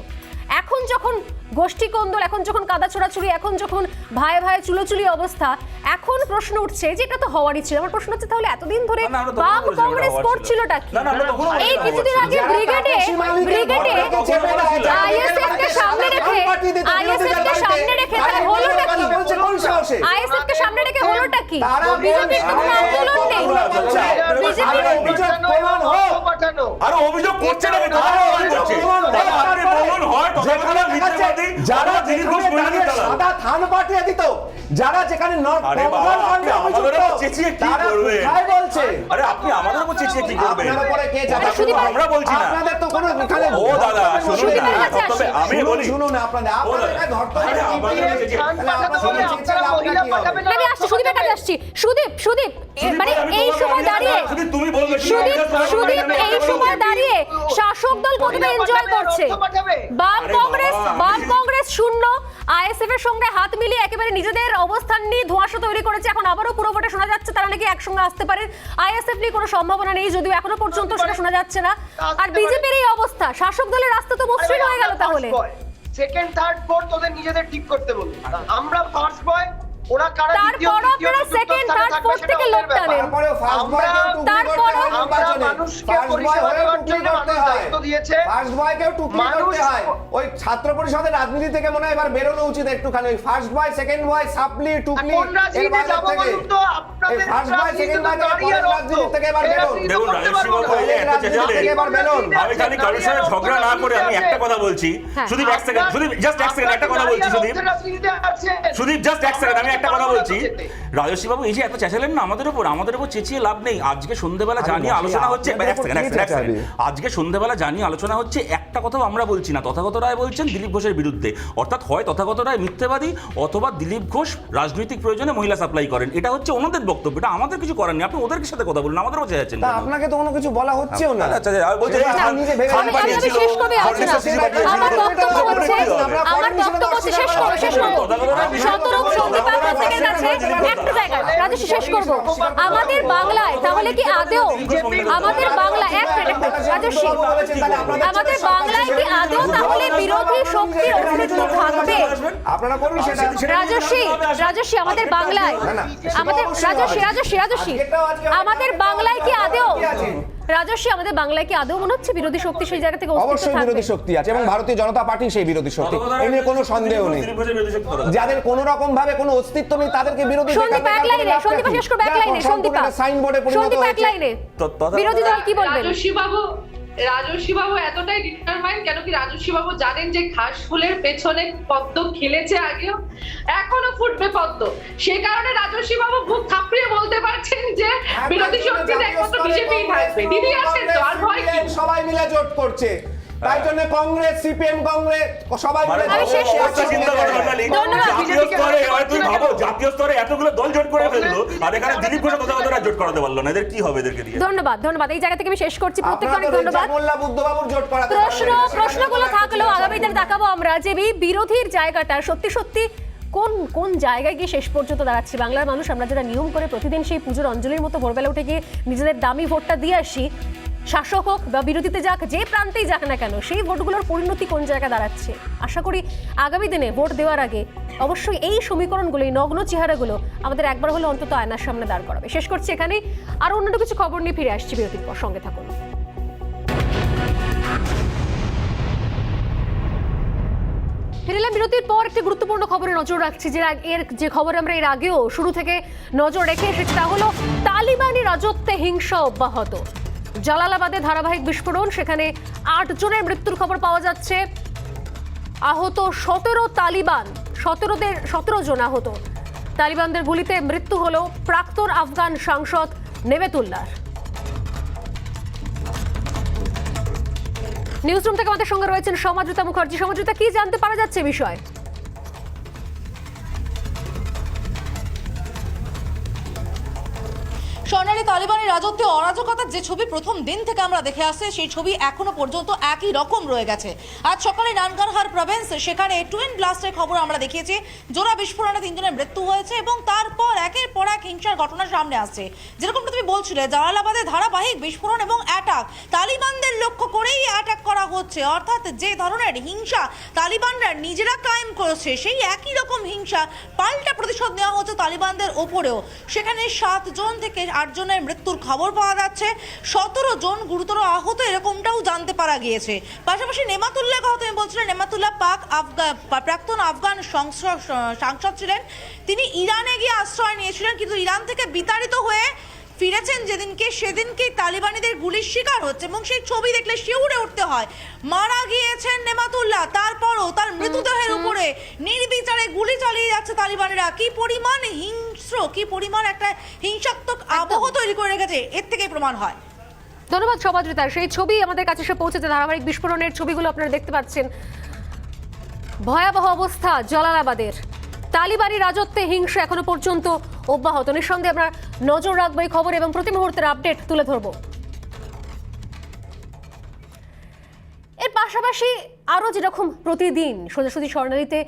এখন যখন গোষ্ঠী কোন্দল, এখন যখন কাদা ছোড়াছুড়ি, এখন যখন ভাই চুলোচুলি অবস্থা, এখন প্রশ্ন উঠছে যে এটা তো হওয়ারই ছিল। আমার প্রশ্ন হচ্ছে, তাহলে এতদিন ধরে বাম কংগ্রেস করছিলটা কি? এই কিছুদিন আগে ব্রিগেডে আইএসএফ কে সামনে রেখে তাহলে হলোটা কি? আইএসএফ কে সামনে রেখে হলোটা কি? বিজেপির তো কোনো আন্দোলন নেই, আর অভিযোগ করছে না, আপনি বলুন হয় তথাকথিত মিথ্যাবাদী, যারা দিলীপ ঘোষ মহিলাদের দালাল, সাদা থান পাঠিয়ে দিত, যারা যেখানে চেঁচিয়ে কি করবে? বলছে, আরে আপনি আমাদের উপর চেঁচিয়ে কি করবেন? আপনার উপরে কে যাবে? আমরা বলছি না, আপনাদের তো কোনো এখানে, ও দাদা শুনুন না, তবে আমি বলি, শুনুন আপনাদের ধরতে হবে। আমি আসছি, সুদীপের কাছে আসছি। সুদীপ মানে এই সময় দাঁড়িয়ে, তুমি বলবে সুদীপ এই সময় দাঁড়িয়ে শাসক দল প্রথমে এনজয় করছে, বাম কংগ্রেস শূন্য, আইএসএফ এর সঙ্গে হাত মিলিয়ে একেবারে নিজেদের অবস্থান নিয়ে ধোঁয়াশা তৈরি করেছে। এখন আবারও পুরো ভোটে শোনা যাচ্ছে তারা নাকি একসঙ্গে আসতে পারে। আইএসএফ নিয়ে কোনো সম্ভাবনা নেই, যদিও এখনো পর্যন্ত সেটা শোনা যাচ্ছে না। আর বিজেপির এই অবস্থা, শাসক দলের রাস্তা তো মসৃণ হয়ে গেল। তাহলে সেকেন্ড থার্ড ফোর্থ ওদের নিজেদের ঠিক করতে বলুন, আমরা ফার্স্ট বয়, ওরা কারা দ্বিতীয়, আপনারা সেকেন্ড থার্ড ফোর্থ থেকে লোক টানেন। আমরা মানুষকে পরিষেবা দেওয়ার জন্য মানুষ দায়িত্ব দিয়েছে, ফার্স্ট বয় কেও টুকলি করতে হয়। ওই ছাত্র পরিষদের রাজনীতি থেকে মনে হয় এবার বেরোনো উচিত একটুখানি। ওই ফার্স্ট বয়, সেকেন্ড বয়, সাপলি, টুকলি, কোন রাজনীতি যাব বলুন তো? আপনাদের ফার্স্ট বয়, সেকেন্ড বয় রাজনীতি থেকে এবার বেরোন। দেখুন রাজস্বী বাবু এত চেঁচালেন, আমি খালি কারোর সাথে ঝগড়া না করে আমি একটা কথা বলছি, শুধু এক সেকেন্ড, শুধু জাস্ট এক সেকেন্ড একটা কথা বলছি, শুধু জাস্ট এক সেকেন্ড আমি একটা কথা বলছি। রাজস্বী বাবু এই যে এত চেঁচালেন না আমাদের উপর চেঁচিয়ে লাভ নেই। আজকে সন্ধ্যাবেলা জানিয়ে আলোচনা হচ্ছে, আজকে সন্ধ্যাবেলা জানিয়ে আলোচনা হচ্ছে, একটা কথাও আমরা বলছি না। তথাগত রায় বলছেন দিলীপ ঘোষের বিরুদ্ধে, অর্থাৎ হয় তথাগত রায় মিথ্যাবাদী, অথবা দিলীপ ঘোষ রাজনৈতিক প্রয়োজনে মহিলা সাপ্লাই করেন। এটা হচ্ছে ওনাদের বক্তব্য, এটা আমাদের কিছু করার নেই। আপনি ওদের সাথে কথা বলুন, আমাদেরও চেয়েছেন। আপনাকে তো কোনো কিছু বলা হচ্ছেও না। আচ্ছা বলছি খান পাঠিয়েছিল, আমার বক্তব্য হচ্ছে শেষ করব। একটা জায়গায় রাজস্বী শেষ করব। আমাদের বাংলায় তাহলে কি আদেও আমাদের বাংলা এক মিনিট রাজস্বী আমাদের বাংলায় কি আদেও তাহলে বিরোধী শক্তির অস্তিত্ব থাকবে? আপনারা করুন সেটা। রাজস্বী আমাদের বাংলায় আমাদের রাজস্বী আমাদের বাংলায় কি আদেও রাজস্বী আমাদের বাংলায় কি আদৌ মনে হচ্ছে বিরোধী শক্তি সেই জায়গা থেকে অবশ্যই বিরোধী শক্তি আছে এবং ভারতীয় জনতা পার্টি সেই বিরোধী শক্তি, এ নিয়ে কোনো সন্দেহ নেই। যাদের কোনো রকম ভাবে কোনো অস্তিত্ব নেই তাদেরকে বিরোধী সন্দীপ এক লাইনে সাইনবোর্ডে পরিণত হয়েছে। বিরোধী দল কি বলবেন? রাজস্বী বাবু এতটাই ডিটারমাইন্ড কেন কি রাজস্বী বাবু জানেন যে ঘাস ফুলের পেছনে পদ্ম খেলেছে আগেও, এখনো ফুটবে পদ্ম। সেই কারণে রাজস্বী বাবু বুক থাপড়িয়ে বলতে পারছেন যে বিরোধী শক্তিতে একমাত্র বিজেপি থাকবে। দিদি আছেন তো, আর ভয় কি? সবাই মিলে জোট করছে, তাই জন্য কংগ্রেস, সিপিএম, কংগ্রেস সবাই মিলে জাতীয় স্তরে এতগুলো দল জোট করে ফেললো, আর এখানে দিলীপ ঘোষ কথা জোট করাতে পারলো না। এদের কি হবে? এদেরকে দিয়ে ধন্যবাদ। এই জায়গা থেকে আমি শেষ করছি। প্রত্যেককে অনেক ধন্যবাদ। প্রশ্নগুলো থাকলেও আগামী দিনে দেখাবো আমরা যে বিরোধীর জায়গাটা সত্যি কোন জায়গায় গিয়ে শেষ পর্যন্ত দাঁড়াচ্ছি। বাংলার মানুষ আমরা যারা নিয়ম করে প্রতিদিন সেই পুজোর অঞ্জলির মতো ভোরবেলা উঠে গিয়ে নিজেদের দামি ভোটটা দিয়ে আসি, শাসক হোক বা বিরোধীতে যাক, যে প্রান্তেই যাক না কেন, সেই ভোটগুলোর পরিণতি কোন জায়গায় দাঁড়াচ্ছে। আশা করি আগামী দিনে ভোট দেওয়ার আগে অবশ্যই এই সমীকরণগুলো, এই নগ্ন চেহারাগুলো আমাদের একবার হলে অন্তত আয়নার সামনে দাঁড় করাবে। শেষ করছি এখানেই, আর অন্য কিছু খবর নিয়ে ফিরে আসছি বিরতির পর। সঙ্গে থাকুন। ফিরলাম বিরতির পর। একটি গুরুত্বপূর্ণ খবরে নজর রাখছি, যে খবর আমরা এর আগেও শুরু থেকে নজর রেখে এসেছি, তা হলো তালিবানি রাজত্বে হিংসা অব্যাহত। জালালাবাদে ধারাবাহিক বিস্ফোরণ, সেখানে 8 জনের মৃত্যুর খবর পাওয়া যাচ্ছে। আহত 17 তালিবান, 17 জন আহত। তালিবানদের গুলিতে মৃত্যু হলো প্রাক্তন আফগান সাংসদ নেবেতুল্লাহর। নিউজরুম থেকে আমাদের সঙ্গে রয়েছেন সমাদ্রিতা মুখার্জি। সমাদ্রিতা, কি জানতে পারা যাচ্ছে বিষয়? স্বর্ণালী তালিবানের রাজত্বে অরাজকতার যে ছবি প্রথম দিন থেকে আমরা দেখে আসছি, সেই ছবি এখনো পর্যন্ত একই রকম রয়ে গেছে। আজ সকালে নানগারহার প্রভিন্স, সেখানে টুইন ব্লাস্টের খবর আমরা দেখিয়েছি। জোড়া বিস্ফোরণে 3 জনের মৃত্যু হয়েছে এবং তারপর একের পর এক হিংসার ঘটনা সামনে আসছে। যেরকমটা তুমি বলছিলে, জালালাবাদে ধারাবাহিক বিস্ফোরণ এবং অ্যাটাক, তালিবানদের লক্ষ্য করেই অ্যাটাক করা হচ্ছে। অর্থাৎ যে ধরনের হিংসা তালিবানরা নিজেরা কায়েম করেছে, সেই একই রকম হিংসা পাল্টা প্রতিশোধ নেওয়া হচ্ছে তালিবানদের ওপরেও। সেখানে 7 জন থেকে 8 জনের মৃত্যুর খবর পাওয়া যাচ্ছে, 17 জন গুরুতর আহত, এরকমটাও জানতে পারা গিয়েছে। পাশাপাশি নেমাতুল্লাহ কথা তুমি বলছিলেন, নেমাতুল্লাহ প্রাক্তন আফগান সাংসদ ছিলেন। তিনি ইরানে গিয়ে আশ্রয় নিয়েছিলেন, কিন্তু ইরান থেকে বিতাড়িত হয়ে ফিরেছেন সেদিনকেই তালিবানিদের গুলির শিকার হচ্ছে এবং সেই ছবি দেখলে শিউরে উঠতে হয়। মারা গিয়েছেন নেমাতুল্লাহ, তারপরও তার মৃতদেহের উপরে নির্বিচারে গুলি চালিয়ে যাচ্ছে তালিবানিরা। কি পরিমাণ হিংস্র, কি পরিমাণ একটা হিংসাত্মক আবহ তৈরি করে রেখেছে, এর থেকেই প্রমাণ হয়। ধন্যবাদ সমাদ্রিতা। সেই ছবি আমাদের কাছে এসে পৌঁছেছে, ধারাবাহিক বিস্ফোরণের ছবিগুলো আপনারা দেখতে পাচ্ছেন। ভয়াবহ অবস্থা জালালাবাদের। তালিবানি রাজত্বে হিংসা এখনো পর্যন্ত অব্যাহত। নিঃসন্দেহে আমরা নজর রাখবো এই খবর এবং প্রতি মুহূর্তের আপডেট তুলে ধরবো। এর পাশাপাশি আরো যেরকম প্রতিদিন সোজাসুজি স্বর্ণালীতে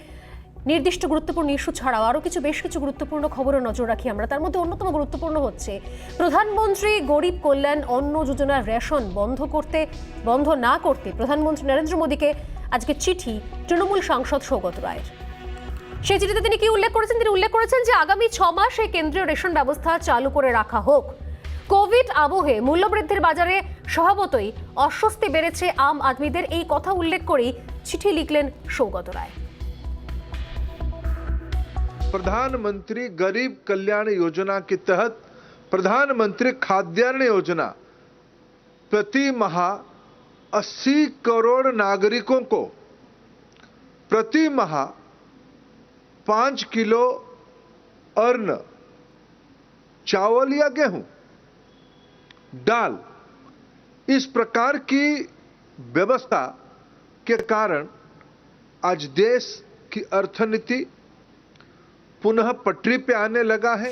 নির্দিষ্ট গুরুত্বপূর্ণ ইস্যু ছাড়াও আরো বেশ কিছু গুরুত্বপূর্ণ খবরে নজর রাখি আমরা। তার মধ্যে অন্যতম গুরুত্বপূর্ণ হচ্ছে প্রধানমন্ত্রী গরিব কল্যাণ অন্ন যোজনার রেশন বন্ধ না করতে প্রধানমন্ত্রী নরেন্দ্র মোদীকে আজকে চিঠি তৃণমূল সাংসদ সৌগত রায়ের। সেই চিঠিতে তিনি কি উল্লেখ করেছেন? তিনি উল্লেখ করেছেন যে আগামী 6 মাস এই কেন্দ্রীয় রেশন ব্যবস্থা চালু করে রাখা হোক। কোভিড আবহে মূল্যবৃদ্ধির বাজারে স্বভাবতই অস্বস্তি বেড়েছে আম আদমিদের, এই কথা উল্লেখ করেই চিঠি লিখলেন সৌগত রায়। प्रधानमंत्री गरीब कल्याण योजना के तहत प्रधानमंत्री खाद्यान्न योजना प्रति माह 80 करोड़ नागरिकों को प्रति माह 5 किलो अन्न, चावल या गेहूं, दाल, इस प्रकार की व्यवस्था के कारण आज देश की अर्थनीति पुनः पटरी पे आने लगा है।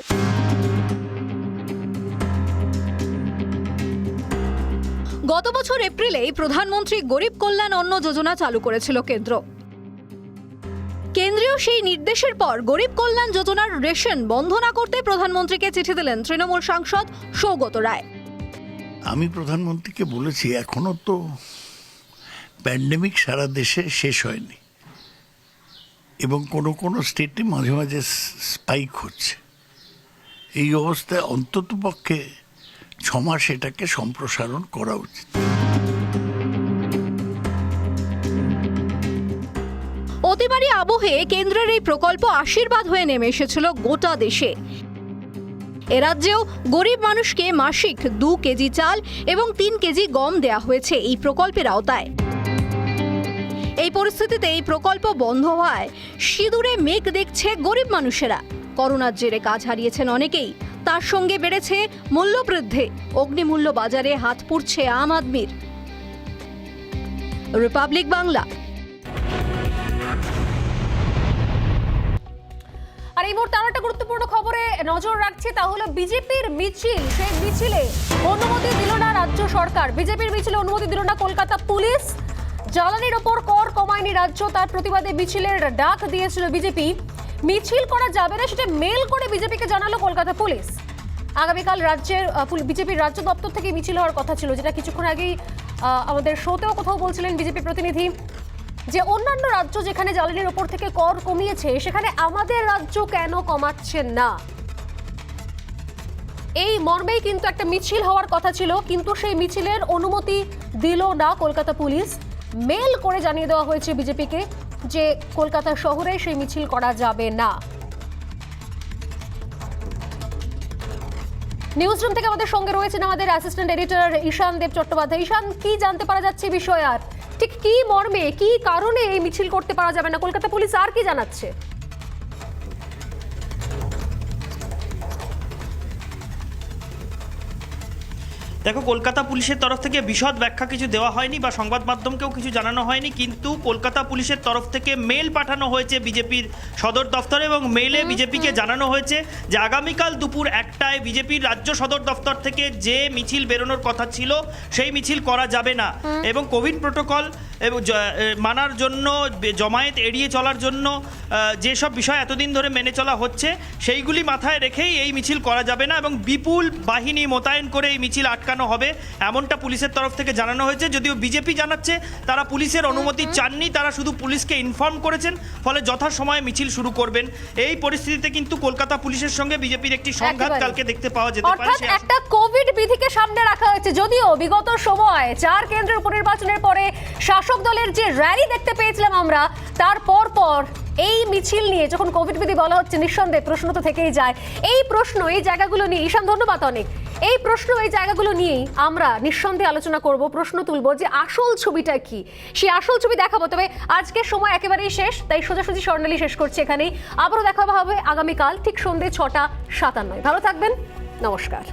গত বছর এপ্রিলেই প্রধানমন্ত্রী গরিব কল্যাণ অন্ন যোজনা চালু করেছিল কেন্দ্র। কেন্দ্রীয় সেই নির্দেশের পর গরিব কল্যাণ যোজনার রেশন বন্ধ না করতে প্রধানমন্ত্রীকে চিঠি দিলেন তৃণমূল সাংসদ সৌগত রায়। আমি প্রধানমন্ত্রীকে বলেছি এখনো তো প্যান্ডেমিক সারা দেশে শেষ হয়নি এবং কোনো কোনো স্টেটে মাঝে মাঝে স্পাইক হচ্ছে। এই অবস্থায় অন্ততপক্ষে 6 মাস এটাকে সম্প্রসারণ করা উচিত। অতিবারী আবহে কেন্দ্রের এই প্রকল্প আশীর্বাদ হয়ে নেমে এসেছিল গোটা দেশে। এ রাজ্যেও গরিব মানুষকে মাসিক 2 কেজি চাল এবং 3 কেজি গম দেয়া হয়েছে এই প্রকল্পের আওতায়। এই পরিস্থিতিতে এই প্রকল্প বন্ধ হওয়ায় সিঁদুরে মেঘ দেখছে গরিব মানুষেরা। করোনার জেরে কাজ হারিয়েছেন অনেকেই, তার সঙ্গে বেড়েছে মূল্যবৃদ্ধি। অগ্নিমূল্য বাজারে হাত পুড়ছে আম আদমির। রিপাবলিক বাংলা। আর এই মুহূর্তে একটা গুরুত্বপূর্ণ খবরে নজর রাখছি, তা হলো বিজেপির মিছিল। সেই মিছিলে অনুমতি দিল না রাজ্য সরকার। বিজেপির মিছিলে অনুমতি দিল না কলকাতা পুলিশ। জ্বালানির ওপর কর কমায়নি রাজ্য, তার প্রতিবাদে মিছিলের ডাক দিয়েছিল বিজেপি। মিছিল করা যাবে না সেটা মেল করে বিজেপিকে জানালো কলকাতা পুলিশ। আগামীকাল রাজ্যের বিজেপির রাজ্য দপ্তর থেকে মিছিল হওয়ার কথা ছিল, যেটা কিছুক্ষণ আগেই আমাদের শোতেও কোথাও বলছিলেন বিজেপি প্রতিনিধি, যে অন্যান্য রাজ্য যেখানে জ্বালানির ওপর থেকে কর কমিয়েছে সেখানে আমাদের রাজ্য কেন কমাচ্ছেন না। এই মর্মেই কিন্তু একটা মিছিল হওয়ার কথা ছিল, কিন্তু সেই মিছিলের অনুমতি দিল না কলকাতা পুলিশ। মেল করে জানিয়ে দেওয়া হয়েছে বিজেপিকে যে কলকাতা শহরে সেই মিছিল করা যাবে না। নিউজ রুম থেকে আমাদের সঙ্গে রয়েছেন আমাদের অ্যাসিস্ট্যান্ট এডিটর ঈশান দেব চট্টোপাধ্যায়। ঈশান, কি জানতে পারা যাচ্ছে বিষয়, আর ঠিক কি মর্মে কি কারণে এই মিছিল করতে পারা যাবে না কলকাতা পুলিশ আর কি জানাচ্ছে? দেখো, কলকাতা পুলিশের তরফ থেকে বিশদ ব্যাখ্যা কিছু দেওয়া হয়নি বা সংবাদ মাধ্যমকেও কিছু জানানো হয়নি, কিন্তু কলকাতা পুলিশের তরফ থেকে মেল পাঠানো হয়েছে বিজেপির সদর দফতরে এবং মেলে বিজেপিকে জানানো হয়েছে যে আগামীকাল দুপুর 1টায় বিজেপির রাজ্য সদর দফতর থেকে যে মিছিল বেরোনোর কথা ছিল সেই মিছিল করা যাবে না এবং কোভিড প্রোটোকল এবং মানার জন্য, জমায়েত এড়িয়ে চলার জন্য যেসব বিষয় এতদিন ধরে মেনে চলা হচ্ছে সেইগুলি মাথায় রেখেই এই মিছিল করা যাবে না এবং বিপুল বাহিনী মোতায়েন করে এই মিছিল আটকানো হবে, এমনটা পুলিশের তরফ থেকে জানানো হয়েছে। যদিও বিজেপি জানাচ্ছে তারা পুলিশের অনুমতি চাননি, তারা শুধু পুলিশকে ইনফর্ম করেছেন, ফলে যথাসময়ে মিছিল শুরু করবেন। এই পরিস্থিতিতে কিন্তু কলকাতা পুলিশের সঙ্গে বিজেপির একটি সংঘাত কালকে দেখতে পাওয়া যেতে পারে। অর্থাৎ একটা কোভিড বিধিকে সামনে রাখা হয়েছে। যদিও বিগত সময় 4 কেন্দ্রের উপনির্বাচনের পরে শাসক দলের যে র্যালি দেখতে পেয়েছিলাম আমরা, তার পর এই মিছিল নিয়ে যখন কোভিড বিধি বলা হচ্ছে, নিঃসন্দেহে প্রশ্ন তো থেকেই যায়। এই প্রশ্ন, এই জায়গাগুলো নিয়ে, ঈশান ধন্যবাদ অনেক, এই প্রশ্ন, এই জায়গাগুলো নিয়েই আমরা নিঃসন্দেহে আলোচনা করব, প্রশ্ন তুলব যে আসল ছবিটা কি, সেই আসল ছবি দেখাবো। তবে আজকের সময় একেবারেই শেষ, তাই সোজাসুজি স্বর্ণালী শেষ করছি এখানেই। আবারও দেখা হবে আগামীকাল ঠিক সন্ধ্যে 6টা 57। ভালো থাকবেন, নমস্কার।